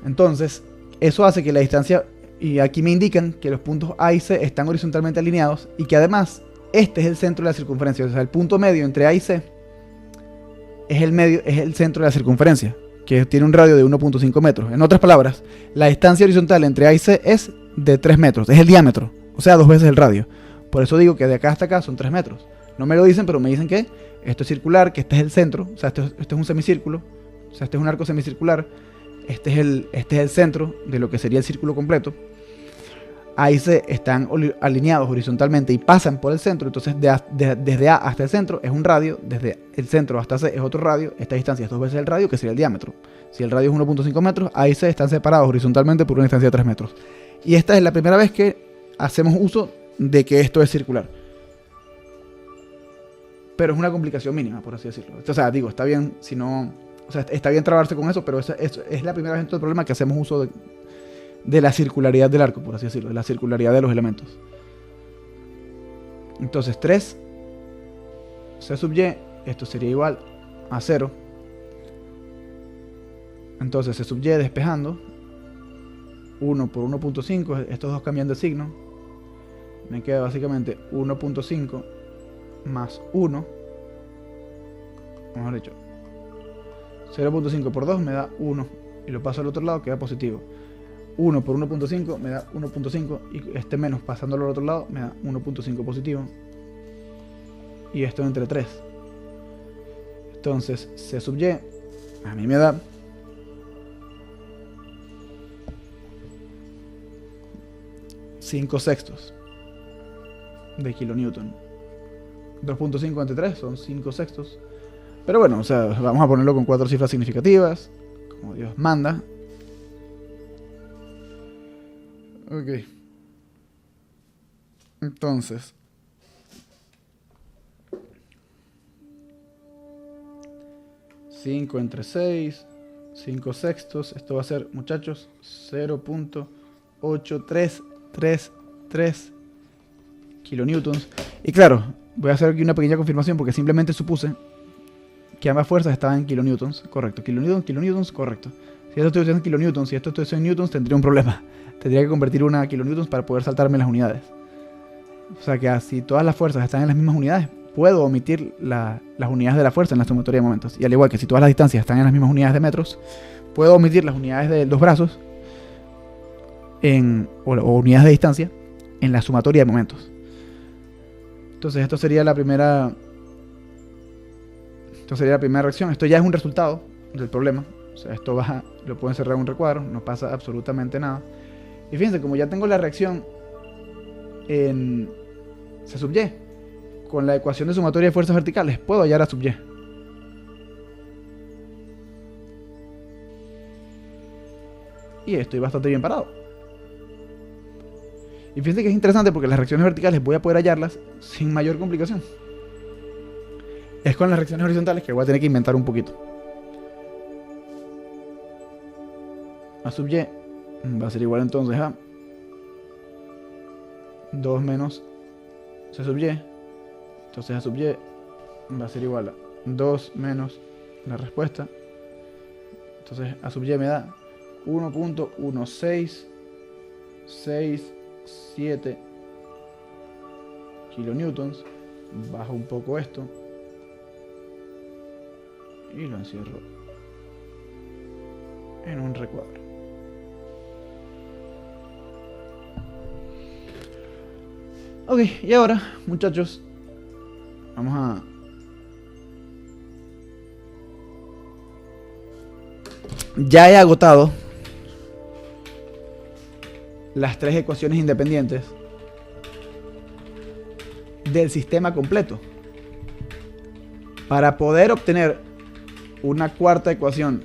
Entonces, eso hace que la distancia, y aquí me indican que los puntos A y C están horizontalmente alineados y que además este es el centro de la circunferencia. O sea, el punto medio entre A y C es el centro de la circunferencia, que tiene un radio de 1.5 metros. En otras palabras, la distancia horizontal entre A y C es de 3 metros, es el diámetro, o sea, 2 veces el radio. Por eso digo que de acá hasta acá son 3 metros. No me lo dicen, pero me dicen que esto es circular, que este es el centro, o sea, esto es un semicírculo, o sea, este es un arco semicircular, este es el centro de lo que sería el círculo completo. A y C están alineados horizontalmente y pasan por el centro, entonces desde A hasta el centro es un radio, desde el centro hasta C es otro radio, esta distancia es 2 veces el radio, que sería el diámetro. Si el radio es 1.5 metros, A y C están separados horizontalmente por una distancia de 3 metros. Y esta es la primera vez que hacemos uso de que esto es circular. Pero es una complicación mínima, por así decirlo. O sea, digo, está bien si no... O sea, está bien trabarse con eso, pero es la primera vez en todo el problema que hacemos uso de la circularidad del arco, por así decirlo, de la circularidad de los elementos. Entonces 3 C sub Y, esto sería igual a 0. Entonces C sub Y despejando, 1 por 1.5, estos dos cambian de signo. Me queda básicamente 1.5 más 1, mejor dicho, 0.5 por 2 me da 1, y lo paso al otro lado, queda positivo. 1 por 1.5 me da 1.5, y este menos pasándolo al otro lado me da 1.5 positivo, y esto entre 3. Entonces C sub Y A mí me da 5/6 de kilonewton. 2.5 entre 3 son 5/6. Pero bueno, o sea, vamos a ponerlo con 4 cifras significativas, como Dios manda. Ok. Entonces, cinco entre 6, 5/6. Esto va a ser, muchachos, 0.8333 kilonewtons. Y claro, voy a hacer aquí una pequeña confirmación porque simplemente supuse que ambas fuerzas estaban en kilonewtons. Correcto, kilonewtons, correcto. Si esto estoy en kilonewtons y esto estoy en newtons, tendría un problema. Tendría que convertir una a kilonewtons para poder saltarme las unidades. O sea que si todas las fuerzas están en las mismas unidades, puedo omitir las unidades de la fuerza en la sumatoria de momentos. Y al igual que si todas las distancias están en las mismas unidades de metros, puedo omitir las unidades de los brazos o unidades de distancia en la sumatoria de momentos. Entonces esto sería la primera reacción. Esto ya es un resultado del problema. O sea, esto lo puedo encerrar en un recuadro, no pasa absolutamente nada. Y fíjense, como ya tengo la reacción en C sub y, con la ecuación de sumatoria de fuerzas verticales, puedo hallar a sub y. Y estoy bastante bien parado. Y fíjense que es interesante porque las reacciones verticales voy a poder hallarlas sin mayor complicación. Es con las reacciones horizontales que voy a tener que inventar un poquito. A sub y va a ser igual entonces a 2 menos C sub y. Entonces a sub y va a ser igual a 2 menos la respuesta. Entonces a sub y me da 1.1667 kilonewtons. Bajo un poco esto y lo encierro en un recuadro. Ok, y ahora, muchachos, vamos a ya he agotado las 3 ecuaciones independientes del sistema completo. Para poder obtener una cuarta ecuación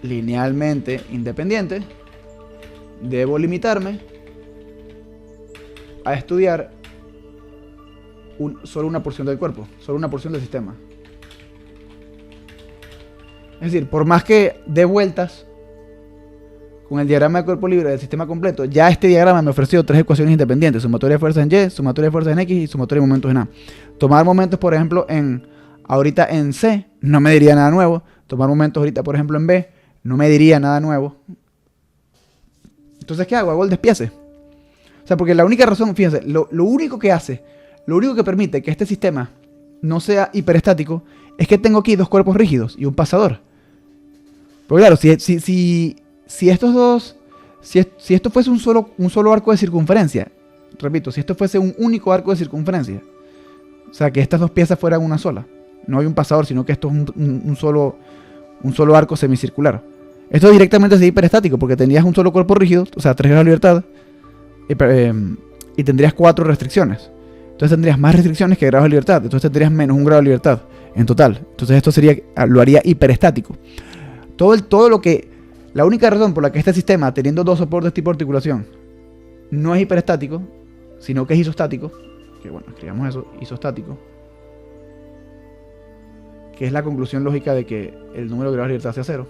linealmente independiente, debo limitarme a estudiar solo una porción del cuerpo, solo una porción del sistema. Es decir, por más que dé vueltas con el diagrama de cuerpo libre del sistema completo, ya este diagrama me ofreció 3 ecuaciones independientes: sumatoria de fuerzas en Y, sumatoria de fuerzas en X y sumatoria de momentos en A. Tomar momentos, por ejemplo, ahorita en C no me diría nada nuevo. Tomar momentos ahorita, por ejemplo, en B no me diría nada nuevo. Entonces, ¿qué hago? Hago el despiece. O sea, porque la única razón, fíjense, lo único que permite que este sistema no sea hiperestático es que tengo aquí 2 cuerpos rígidos y un pasador. Porque claro, si esto fuese un solo arco de circunferencia, repito, si esto fuese un único arco de circunferencia, o sea, que estas 2 piezas fueran una sola, no hay un pasador, sino que esto es un solo arco semicircular. Esto directamente sería hiperestático porque tendrías un solo cuerpo rígido, o sea, 3 grados de libertad, y tendrías 4 restricciones. Entonces tendrías más restricciones que grados de libertad. Entonces tendrías menos 1 grado de libertad en total. Entonces esto lo haría hiperestático. La única razón por la que este sistema, teniendo 2 soportes tipo articulación, no es hiperestático, sino que es isostático, que bueno, escribamos eso, isostático, que es la conclusión lógica de que el número de grados de libertad sea 0.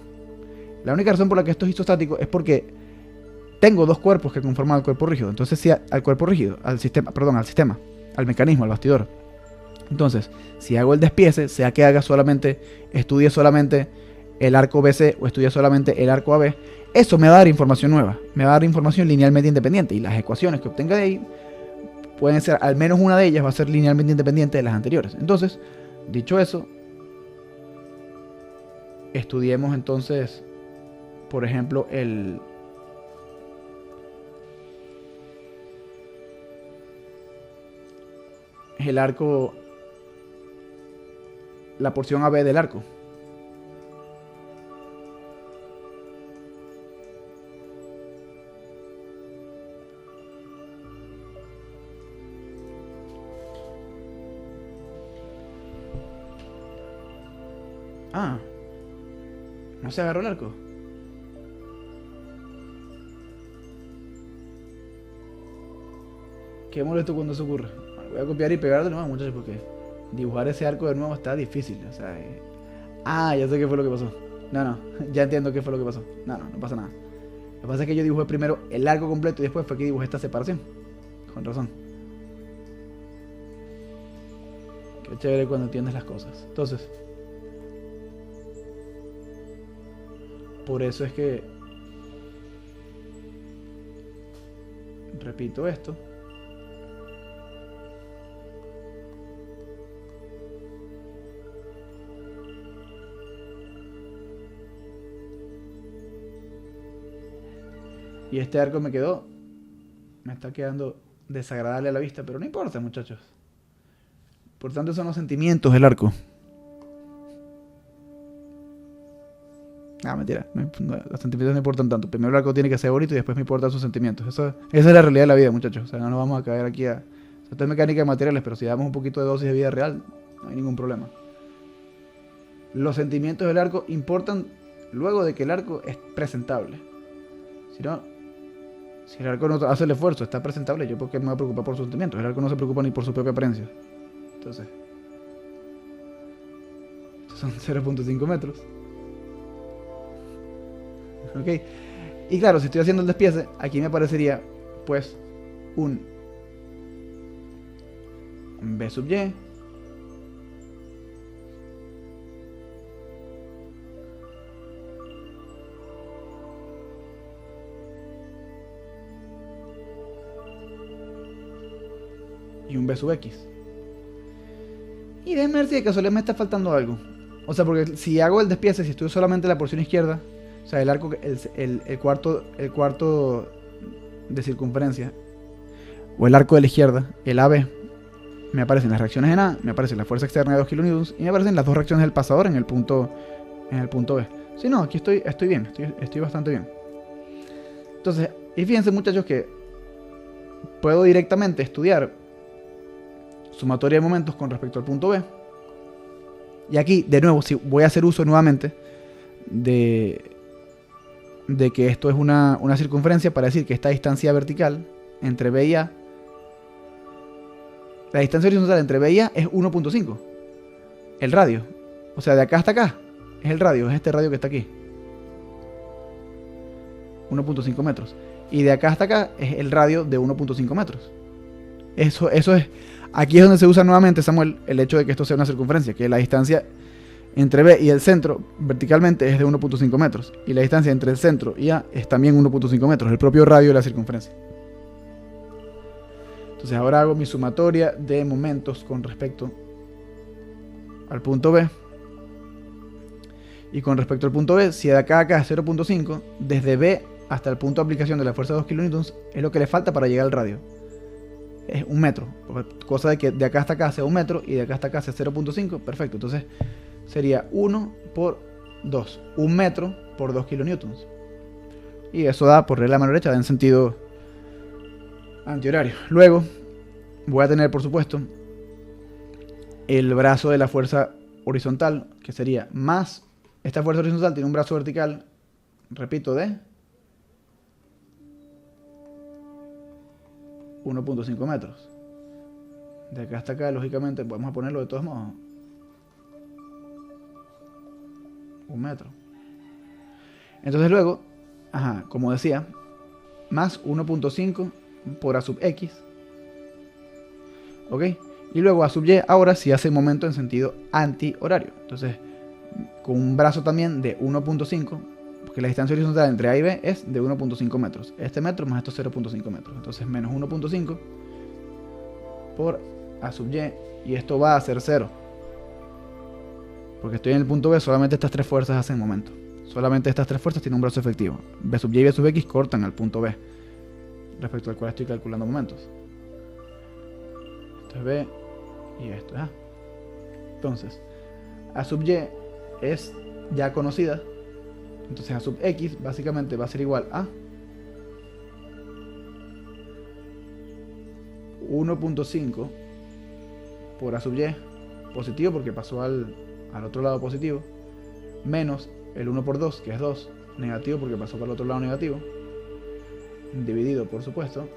La única razón por la que esto es isostático es porque tengo 2 cuerpos que conforman el cuerpo rígido. Entonces, si al cuerpo rígido, al mecanismo, al bastidor. Entonces, si hago el despiece, sea que estudie solamente el arco BC o estudie solamente el arco AB, eso me va a dar información nueva, me va a dar información linealmente independiente, y las ecuaciones que obtenga de ahí pueden ser, al menos una de ellas va a ser linealmente independiente de las anteriores. Entonces, dicho eso, estudiemos entonces, por ejemplo, el arco, la porción AB del arco. Ah. ¿No se agarró el arco? Qué molesto cuando eso ocurre. Bueno, voy a copiar y pegar de nuevo, muchachos, porque dibujar ese arco de nuevo está difícil. O sea, ah, ya sé qué fue lo que pasó. No, ya entiendo qué fue lo que pasó. No pasa nada. Lo que pasa es que yo dibujé primero el arco completo y después fue que dibujé esta separación. Con razón. Qué chévere cuando entiendes las cosas. Entonces, por eso es que repito esto. Y este arco me está quedando desagradable a la vista, pero no importa, muchachos. Por tanto, son los sentimientos del arco. Ah, mentira. Los sentimientos no importan tanto. Primero el arco tiene que ser bonito y después me importan sus sentimientos. Esa es la realidad de la vida, muchachos. O sea, no nos vamos a caer aquí a... Esto es mecánica de materiales, pero si damos un poquito de dosis de vida real, no hay ningún problema. Los sentimientos del arco importan luego de que el arco es presentable. Si no, si el arco no hace el esfuerzo, está presentable, yo porque me voy a preocupar por sus sentimientos. El arco no se preocupa ni por su propia apariencia. Entonces, estos son 0.5 metros. Ok. Y claro, si estoy haciendo el despiece, aquí me aparecería pues un B sub Y y un B sub X. Y déjenme ver si de casualidad me está faltando algo. O sea, porque si hago el despiece, si estudio solamente la porción izquierda, o sea, el arco, el cuarto de circunferencia, o el arco de la izquierda, el AB, me aparecen las reacciones en A, me aparece la fuerza externa de 2 kN y me aparecen las dos reacciones del pasador en el punto B. Si no, aquí estoy bien, estoy bastante bien. Entonces, y fíjense, muchachos, que puedo directamente estudiar sumatoria de momentos con respecto al punto B. Y aquí, de nuevo, si voy a hacer uso nuevamente de que esto es una circunferencia para decir que esta distancia vertical entre B y A, la distancia horizontal entre B y A es 1.5. El radio. O sea, de acá hasta acá es el radio, es este radio que está aquí. 1.5 metros. Y de acá hasta acá es el radio de 1.5 metros. Eso es... Aquí es donde se usa nuevamente, Samuel, el hecho de que esto sea una circunferencia, que la distancia entre B y el centro verticalmente es de 1.5 metros. Y la distancia entre el centro y A es también 1.5 metros, el propio radio de la circunferencia. Entonces ahora hago mi sumatoria de momentos con respecto al punto B. Y con respecto al punto B, si de acá a acá es 0.5, desde B hasta el punto de aplicación de la fuerza de 2 kN es lo que le falta para llegar al radio. Es 1 metro, cosa de que de acá hasta acá sea 1 metro y de acá hasta acá sea 0.5, perfecto. Entonces sería 1 por 2, 1 metro por 2 kN. Y eso da, por regla de mano derecha, da en sentido antihorario. Luego voy a tener, por supuesto, el brazo de la fuerza horizontal, que sería más, esta fuerza horizontal tiene un brazo vertical, repito, de 1.5 metros. De acá hasta acá, lógicamente, podemos ponerlo de todos modos 1 metro. Entonces luego, como decía, más 1.5 por A sub X. ¿Ok? Y luego A sub Y ahora sí hace momento en sentido antihorario. Entonces, con un brazo también de 1.5, porque la distancia horizontal entre A y B es de 1.5 metros. Este metro más estos 0.5 metros. Entonces, menos 1.5 por A sub Y. Y esto va a ser 0. Porque estoy en el punto B, solamente estas tres fuerzas hacen momento. Solamente estas tres fuerzas tienen un brazo efectivo. B sub Y y B sub X cortan al punto B, respecto al cual estoy calculando momentos. Esto es B y esto es A. Entonces, A sub Y es ya conocida. Entonces A sub X básicamente va a ser igual a 1.5 por A sub Y, positivo porque pasó al otro lado positivo, menos el 1 por 2, que es 2, negativo porque pasó para el otro lado negativo, dividido por supuesto,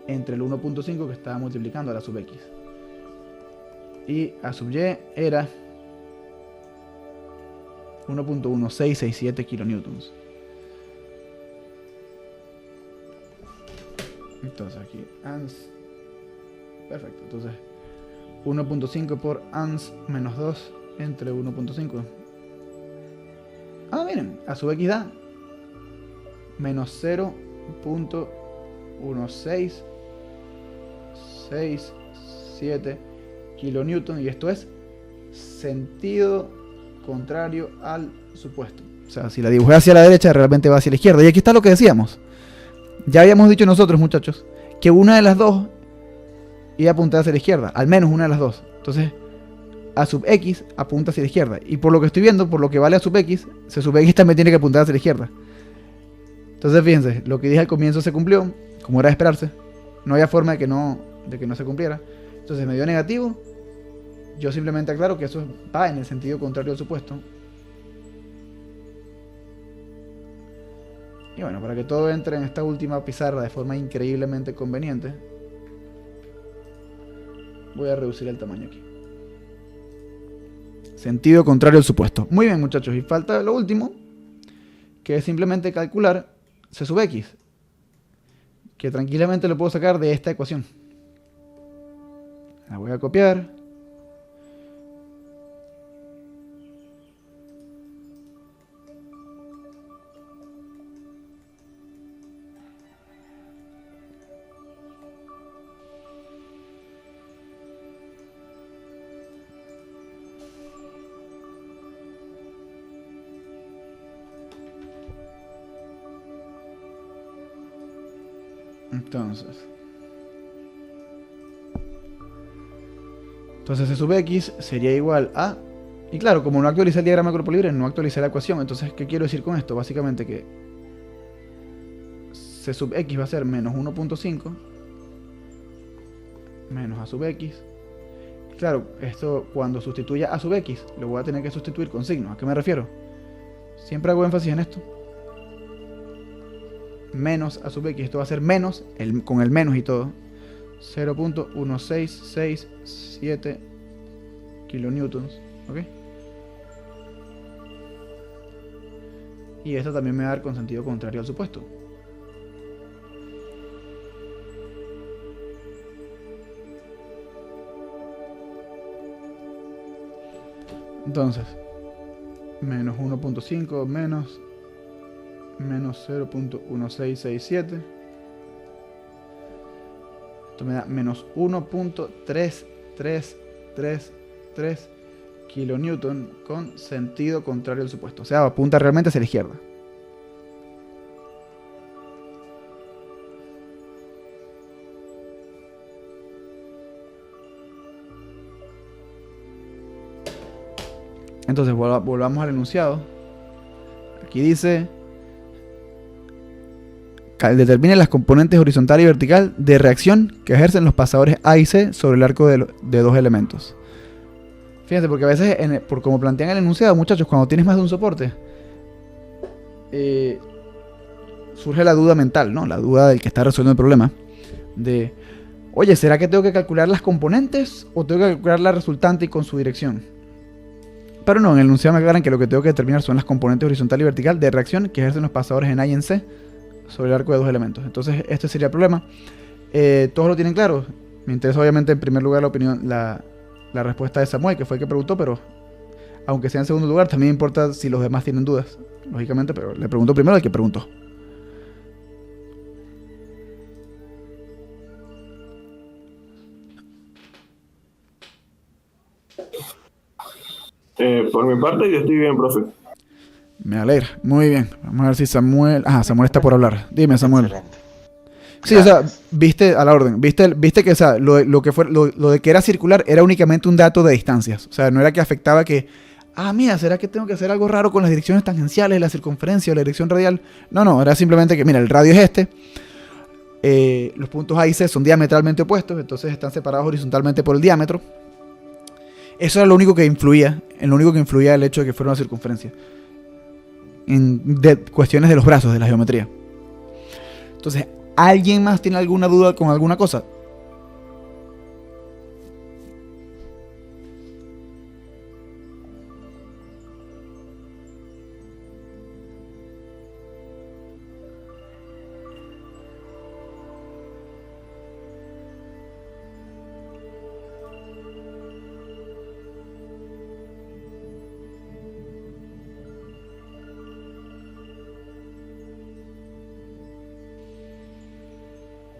entre el 1.5 que estaba multiplicando a la sub x. Y a sub y era 1.1667 kilonewtons. Entonces aquí ans. Perfecto. Entonces 1.5 por ans menos 2 entre 1.5. Ah, miren, a sub x da menos 0.1667 kilonewton, y esto es sentido contrario al supuesto. O sea, si la dibujé hacia la derecha, realmente va hacia la izquierda. Y aquí está lo que decíamos. Ya habíamos dicho nosotros, muchachos, que una de las dos iba a apuntar hacia la izquierda, al menos una de las dos. Entonces, a sub x apunta hacia la izquierda. Y por lo que estoy viendo, por lo que vale a sub x, se sub x también tiene que apuntar hacia la izquierda. Entonces, fíjense, lo que dije al comienzo se cumplió, como era de esperarse. No había forma de que no se cumpliera. Entonces me dio negativo. Yo simplemente aclaro que eso va en el sentido contrario al supuesto. Y bueno, para que todo entre en esta última pizarra de forma increíblemente conveniente, voy a reducir el tamaño aquí. Sentido contrario al supuesto. Muy bien, muchachos, y falta lo último, que es simplemente calcular c sub x, que tranquilamente lo puedo sacar de esta ecuación. La voy a copiar. Entonces c sub x sería igual a... Y claro, como no actualicé el diagrama de cuerpo libre, no actualicé la ecuación. Entonces, ¿qué quiero decir con esto? Básicamente que c sub x va a ser menos 1.5 menos a sub x. Claro, esto cuando sustituya a sub x, lo voy a tener que sustituir con signos. ¿A qué me refiero? Siempre hago énfasis en esto. Menos a sub x, esto va a ser menos, con el menos y todo, 0.1667 kilonewtons, ¿ok? Y esto también me va a dar con sentido contrario al supuesto. Entonces, menos 1.5 menos 0.1667. Esto me da menos 1.3333 kilonewton con sentido contrario al supuesto. O sea, apunta realmente hacia la izquierda. Entonces volvamos al enunciado. Aquí dice: determine las componentes horizontal y vertical de reacción que ejercen los pasadores A y C sobre el arco de dos elementos. Fíjense, porque a veces, por como plantean el enunciado, muchachos, cuando tienes más de un soporte, surge la duda mental, ¿no? La duda del que está resolviendo el problema. De, oye, ¿será que tengo que calcular las componentes o tengo que calcular la resultante y con su dirección? Pero no, en el enunciado me aclaran que lo que tengo que determinar son las componentes horizontal y vertical de reacción que ejercen los pasadores en A y en C sobre el arco de dos elementos. Entonces este sería el problema. Todos lo tienen claro. Me interesa obviamente en primer lugar la respuesta de Samuel, que fue el que preguntó, pero aunque sea en segundo lugar, también importa si los demás tienen dudas, lógicamente, pero le pregunto primero al que preguntó. Por mi parte, yo estoy bien, profe. Me alegra, muy bien. Vamos a ver si Samuel... Samuel está por hablar. Dime, Samuel. Excelente. Sí, o sea, viste a la orden. Viste que, o sea, lo de que era circular era únicamente un dato de distancias. O sea, no era que afectaba que... mira, ¿será que tengo que hacer algo raro con las direcciones tangenciales, la circunferencia o la dirección radial? No, era simplemente que, mira, el radio es este. Los puntos A y C son diametralmente opuestos, entonces están separados horizontalmente por el diámetro. Eso era lo único que influía, en lo único que influía el hecho de que fuera una circunferencia. De cuestiones de los brazos, de la geometría. Entonces, ¿alguien más tiene alguna duda con alguna cosa?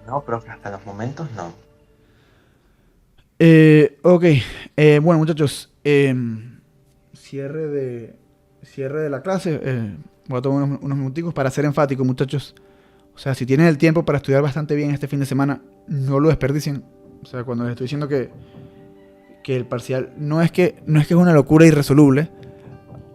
No, profe, hasta los momentos no. Ok, bueno muchachos, cierre de la clase. Voy a tomar unos minuticos para ser enfático, muchachos. O sea, si tienen el tiempo para estudiar bastante bien este fin de semana, no lo desperdicien. O sea, cuando les estoy diciendo que el parcial no es que es una locura irresoluble,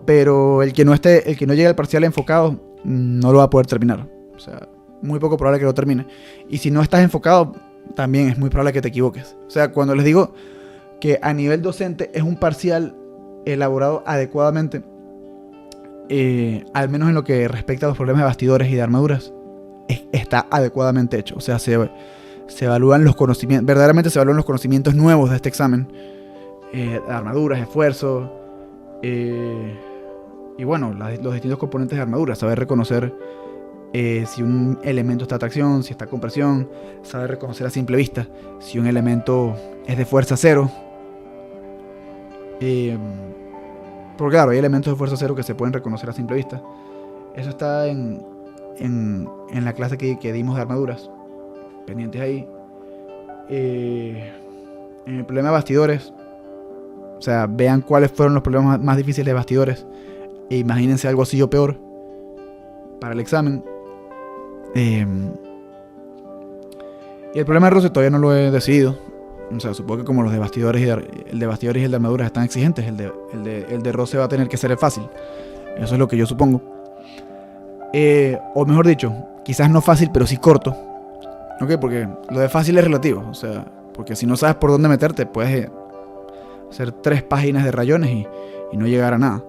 pero el que no llegue al parcial enfocado no lo va a poder terminar. O sea, muy poco probable que lo termine. Y si no estás enfocado, también es muy probable que te equivoques. O sea, cuando les digo que a nivel docente es un parcial elaborado adecuadamente, al menos en lo que respecta a los problemas de bastidores y de armaduras, está adecuadamente hecho. O sea, se evalúan los conocimientos, verdaderamente se evalúan los conocimientos nuevos de este examen, armaduras, esfuerzo, y bueno, los distintos componentes de armadura, saber reconocer si un elemento está a tracción, si está a compresión, saber reconocer a simple vista si un elemento es de fuerza cero. Porque claro, hay elementos de fuerza cero que se pueden reconocer a simple vista. Eso está en la clase que dimos de armaduras. Pendientes ahí. En el problema de bastidores, o sea, vean cuáles fueron los problemas más difíciles de bastidores e imagínense algo así o peor para el examen. Y el problema de roce todavía no lo he decidido. O sea, supongo que como los de bastidores el de bastidores y el de armaduras están exigentes, el de roce va a tener que ser el fácil. Eso es lo que yo supongo. O mejor dicho, quizás no fácil, pero sí corto. ¿Ok? Porque lo de fácil es relativo. O sea, porque si no sabes por dónde meterte, puedes hacer 3 páginas de rayones y no llegar a nada.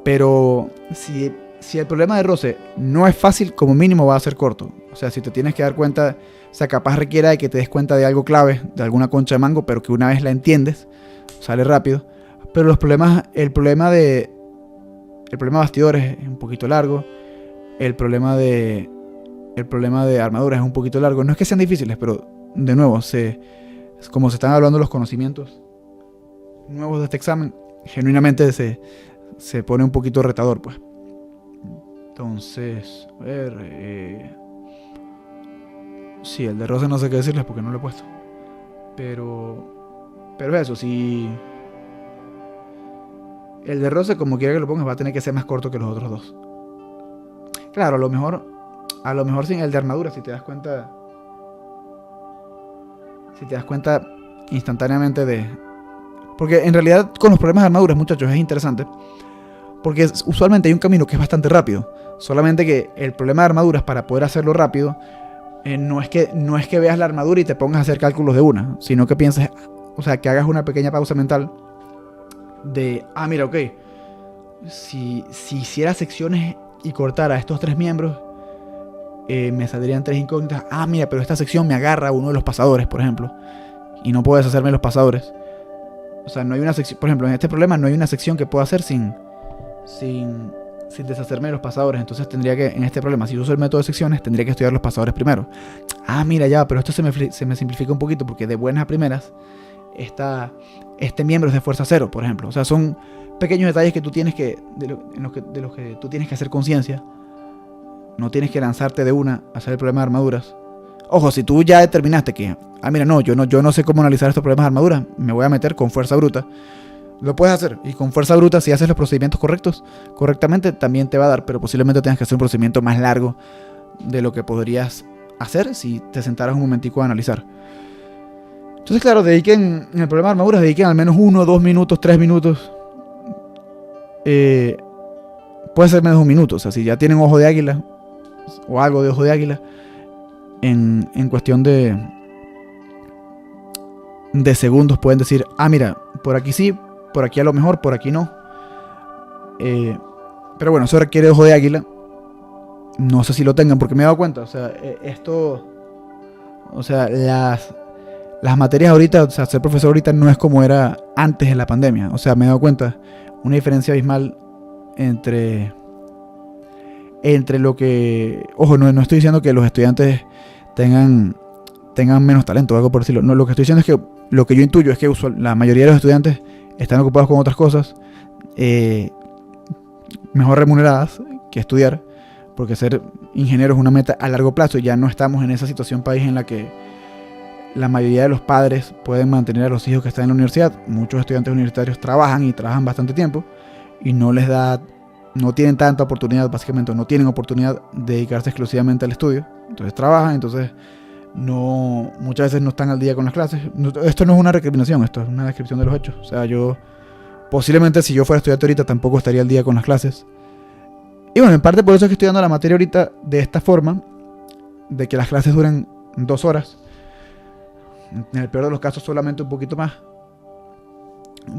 Pero si el problema de roce no es fácil, como mínimo va a ser corto. O sea, si te tienes que dar cuenta, o sea, capaz requiera de que te des cuenta de algo clave, de alguna concha de mango, pero que una vez la entiendes, sale rápido. Pero el problema de bastidores es un poquito largo. El problema de armaduras es un poquito largo. No es que sean difíciles, pero de nuevo, como se están hablando los conocimientos nuevos de este examen, genuinamente se pone un poquito retador, pues. Entonces, a ver, sí, el de roce no sé qué decirles porque no lo he puesto. Pero eso, sí. El de roce, como quiera que lo pongas, va a tener que ser más corto que los otros dos. Claro, a lo mejor sin el de armadura, si te das cuenta instantáneamente porque en realidad con los problemas de armaduras, muchachos, es interesante. Porque usualmente hay un camino que es bastante rápido. Solamente que el problema de armaduras, para poder hacerlo rápido, no es que veas la armadura y te pongas a hacer cálculos de una, sino que pienses, o sea, que hagas una pequeña pausa mental de, mira, ok, si hiciera secciones y cortara estos 3 miembros, me saldrían 3 incógnitas. Mira, pero esta sección me agarra uno de los pasadores, por ejemplo, y no puedo deshacerme de los pasadores. O sea, no hay una sección, por ejemplo, en este problema no hay una sección que pueda hacer sin deshacerme de los pasadores. Entonces tendría que, en este problema, si uso el método de secciones, tendría que estudiar los pasadores primero. Mira, ya, pero esto se me simplifica un poquito, porque de buenas a primeras este miembro es de fuerza cero, por ejemplo. O sea, son pequeños detalles que tú tienes de los que tú tienes que hacer conciencia. No tienes que lanzarte de una a hacer el problema de armaduras. Ojo, si tú ya determinaste que, mira, yo no sé cómo analizar estos problemas de armaduras, me voy a meter con fuerza bruta. Lo puedes hacer, y con fuerza bruta, si haces los procedimientos correctamente, también te va a dar, pero posiblemente tengas que hacer un procedimiento más largo de lo que podrías hacer si te sentaras un momentico a analizar. Entonces, claro, en el problema de armaduras, dediquen al menos 1, 2 minutos, 3 minutos. Puede ser menos de 1 minuto, o sea, si ya tienen ojo de águila, o algo de ojo de águila, en cuestión de segundos pueden decir, mira, por aquí sí, por aquí a lo mejor, por aquí no. Pero bueno, eso requiere ojo de águila. No sé si lo tengan, porque me he dado cuenta, o sea, o sea, las materias ahorita, o sea, ser profesor ahorita no es como era antes de la pandemia. O sea, me he dado cuenta, una diferencia abismal entre lo que... Ojo, no estoy diciendo que los estudiantes tengan menos talento o algo por decirlo. No, lo que estoy diciendo es que lo que yo intuyo es que la mayoría de los estudiantes están ocupados con otras cosas mejor remuneradas que estudiar, porque ser ingeniero es una meta a largo plazo. Ya no estamos en esa situación país en la que la mayoría de los padres pueden mantener a los hijos que están en la universidad. Muchos estudiantes universitarios trabajan y trabajan bastante tiempo y no tienen tanta oportunidad, básicamente no tienen oportunidad de dedicarse exclusivamente al estudio. Entonces trabajan, entonces muchas veces no están al día con las clases. Esto no es una recriminación, esto es una descripción de los hechos. O sea, posiblemente si yo fuera estudiante ahorita tampoco estaría al día con las clases. Y bueno, en parte por eso es que estoy dando la materia ahorita de esta forma, de que las clases duren 2 horas. En el peor de los casos solamente un poquito más.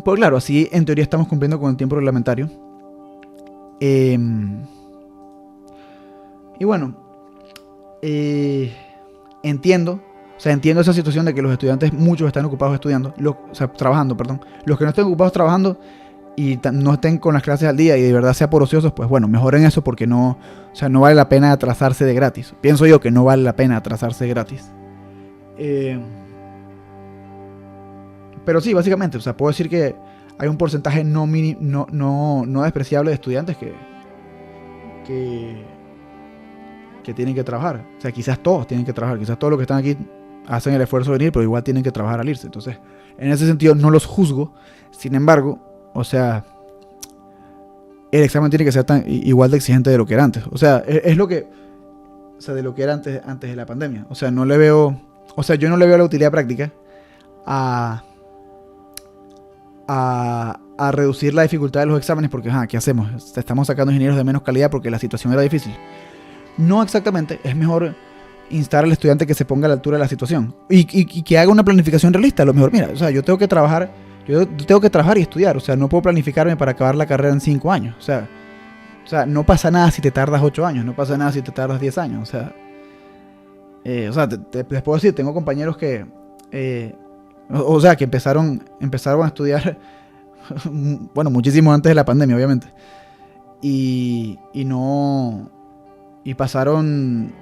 Pues claro, así en teoría estamos cumpliendo con el tiempo reglamentario. Y bueno, entiendo esa situación de que los estudiantes, muchos están ocupados estudiando, trabajando, perdón. Los que no estén ocupados trabajando y no estén con las clases al día y de verdad sean por ociosos, pues bueno, mejoren eso, porque no vale la pena atrasarse de gratis. Pienso yo que no vale la pena atrasarse de gratis. Pero sí, básicamente, o sea, puedo decir que hay un porcentaje no despreciable de estudiantes que tienen que trabajar. O sea, quizás todos tienen que trabajar, quizás todos los que están aquí hacen el esfuerzo de venir, pero igual tienen que trabajar al irse. Entonces, en ese sentido no los juzgo. Sin embargo, o sea, el examen tiene que ser igual de exigente de lo que era antes. O sea, es lo que... O sea, de lo que era antes de la pandemia. O sea, yo no le veo la utilidad práctica a reducir la dificultad de los exámenes, porque, ¿qué hacemos? Estamos sacando ingenieros de menos calidad porque la situación era difícil. No exactamente, es mejor instar al estudiante que se ponga a la altura de la situación y que haga una planificación realista. A lo mejor, mira, o sea, yo tengo que trabajar y estudiar. O sea, no puedo planificarme para acabar la carrera en 5 años. O sea, no pasa nada si te tardas 8 años, no pasa nada si te tardas 10 años. O sea, les puedo decir, tengo compañeros que que empezaron a estudiar bueno, muchísimo antes de la pandemia, obviamente, y pasaron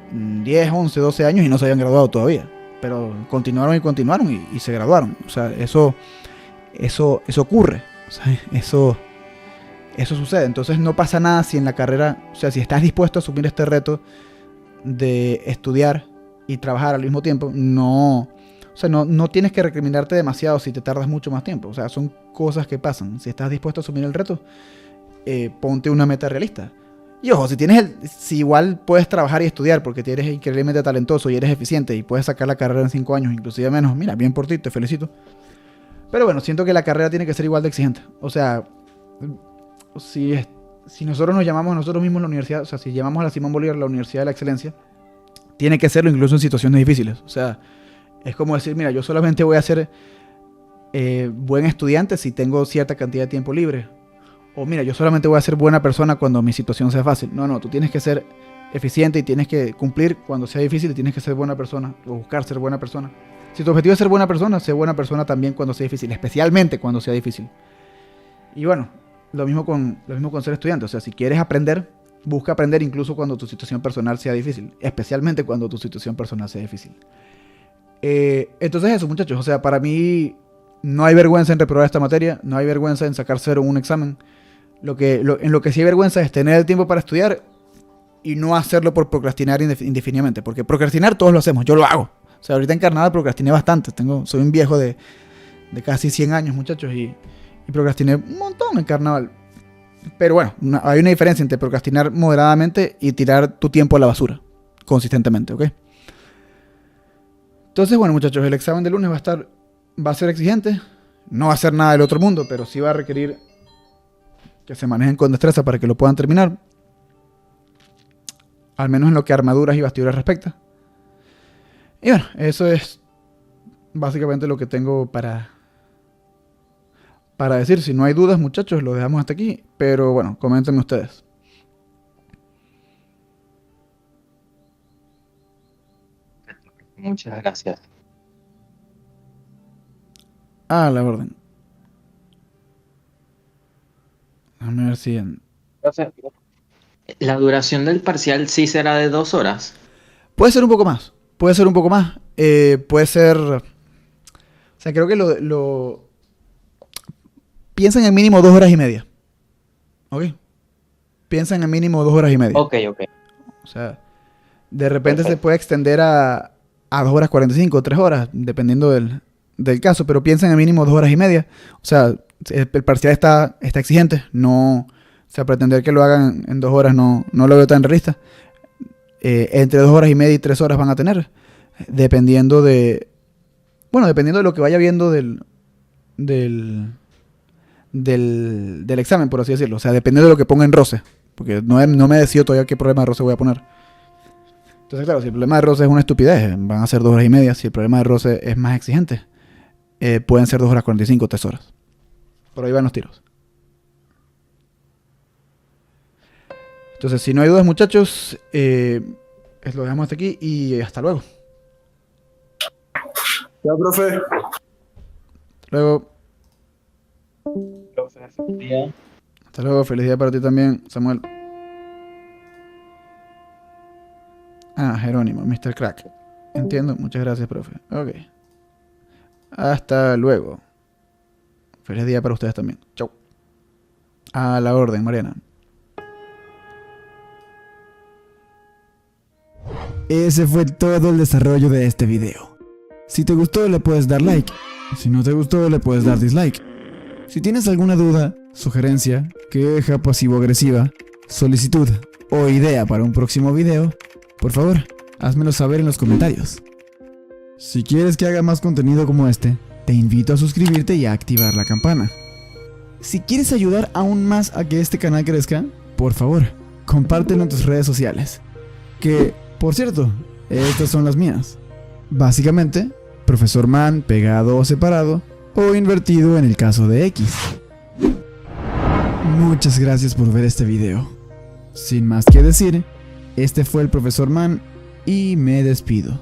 10, 11, 12 años y no se habían graduado todavía, pero continuaron y se graduaron. O sea, eso ocurre, o sea, eso sucede. Entonces no pasa nada si en la carrera, o sea, si estás dispuesto a asumir este reto de estudiar y trabajar al mismo tiempo, no tienes que recriminarte demasiado si te tardas mucho más tiempo. O sea, son cosas que pasan. Si estás dispuesto a asumir el reto, ponte una meta realista. Y ojo, si igual puedes trabajar y estudiar porque eres increíblemente talentoso y eres eficiente y puedes sacar la carrera en 5 años, inclusive menos, mira, bien por ti, te felicito. Pero bueno, siento que la carrera tiene que ser igual de exigente. O sea, si nosotros nos llamamos a nosotros mismos la universidad, o sea, si llamamos a la Simón Bolívar la Universidad de la Excelencia, tiene que serlo incluso en situaciones difíciles. O sea, es como decir, mira, yo solamente voy a ser buen estudiante si tengo cierta cantidad de tiempo libre. O mira, yo solamente voy a ser buena persona cuando mi situación sea fácil. No, tú tienes que ser eficiente y tienes que cumplir cuando sea difícil y tienes que ser buena persona o buscar ser buena persona. Si tu objetivo es ser buena persona, sé buena persona también cuando sea difícil, especialmente cuando sea difícil. Y bueno, lo mismo con ser estudiante. O sea, si quieres aprender, busca aprender incluso cuando tu situación personal sea difícil, especialmente cuando tu situación personal sea difícil. Entonces eso, muchachos, o sea, para mí no hay vergüenza en reprobar esta materia, no hay vergüenza en sacar 0 en un examen. En lo que sí hay vergüenza es tener el tiempo para estudiar y no hacerlo por procrastinar indefinidamente, porque procrastinar todos lo hacemos, yo lo hago. O sea, ahorita en carnaval procrastiné bastante, soy un viejo de casi 100 años, muchachos, y procrastiné un montón en carnaval. Pero bueno, hay una diferencia entre procrastinar moderadamente y tirar tu tiempo a la basura consistentemente, ¿ok? Entonces, bueno, muchachos, el examen de lunes va a ser exigente. No va a ser nada del otro mundo, pero sí va a requerir que se manejen con destreza para que lo puedan terminar. Al menos en lo que a armaduras y bastiduras respecta. Y bueno, eso es básicamente lo que tengo para para decir, si no hay dudas, muchachos, lo dejamos hasta aquí. Pero bueno, coméntenme ustedes. Muchas gracias. A la orden. Déjame ver si... Profe, ¿la duración del parcial sí será de 2 horas? Puede ser un poco más. Puede ser un poco más. Puede ser... O sea, creo que lo... Piensa en mínimo 2 horas y media. ¿Ok? Piensa en mínimo 2 horas y media. Ok. O sea, de repente se Perfecto. puede extender a 2 horas 45, 3 horas, dependiendo del caso, pero piensa en mínimo 2 horas y media. O sea, el parcial está exigente, no, o sea, pretender que lo hagan en 2 horas no lo veo tan realista. Entre 2 horas y media y 3 horas van a tener, dependiendo de lo que vaya viendo del examen, por así decirlo. O sea, dependiendo de lo que ponga en roce, porque no me decido todavía qué problema de roce voy a poner. Entonces, claro, si el problema de roce es una estupidez, van a ser 2 horas y media. Si el problema de roce es más exigente, pueden ser 2 horas 45, 3 horas. Por ahí van los tiros. Entonces, si no hay dudas, muchachos, lo dejamos hasta aquí y hasta luego. Ya, profe. Luego, Profe, feliz día. hasta luego, feliz día para ti también, Samuel. Jerónimo, Mr. Crack. Entiendo, muchas gracias, profe. Ok. Hasta luego. Feliz día para ustedes también. Chau. A la orden, Mariana. Ese fue todo el desarrollo de este video. Si te gustó le puedes dar like, si no te gustó le puedes dar dislike. Si tienes alguna duda, sugerencia, queja pasivo-agresiva, solicitud o idea para un próximo video, por favor, házmelo saber en los comentarios. Si quieres que haga más contenido como este, te invito a suscribirte y a activar la campana. Si quieres ayudar aún más a que este canal crezca, por favor, compártelo en tus redes sociales. Que, por cierto, estas son las mías. Básicamente, Profesor Man pegado o separado, o invertido en el caso de X. Muchas gracias por ver este video. Sin más que decir, este fue el Profesor Man y me despido.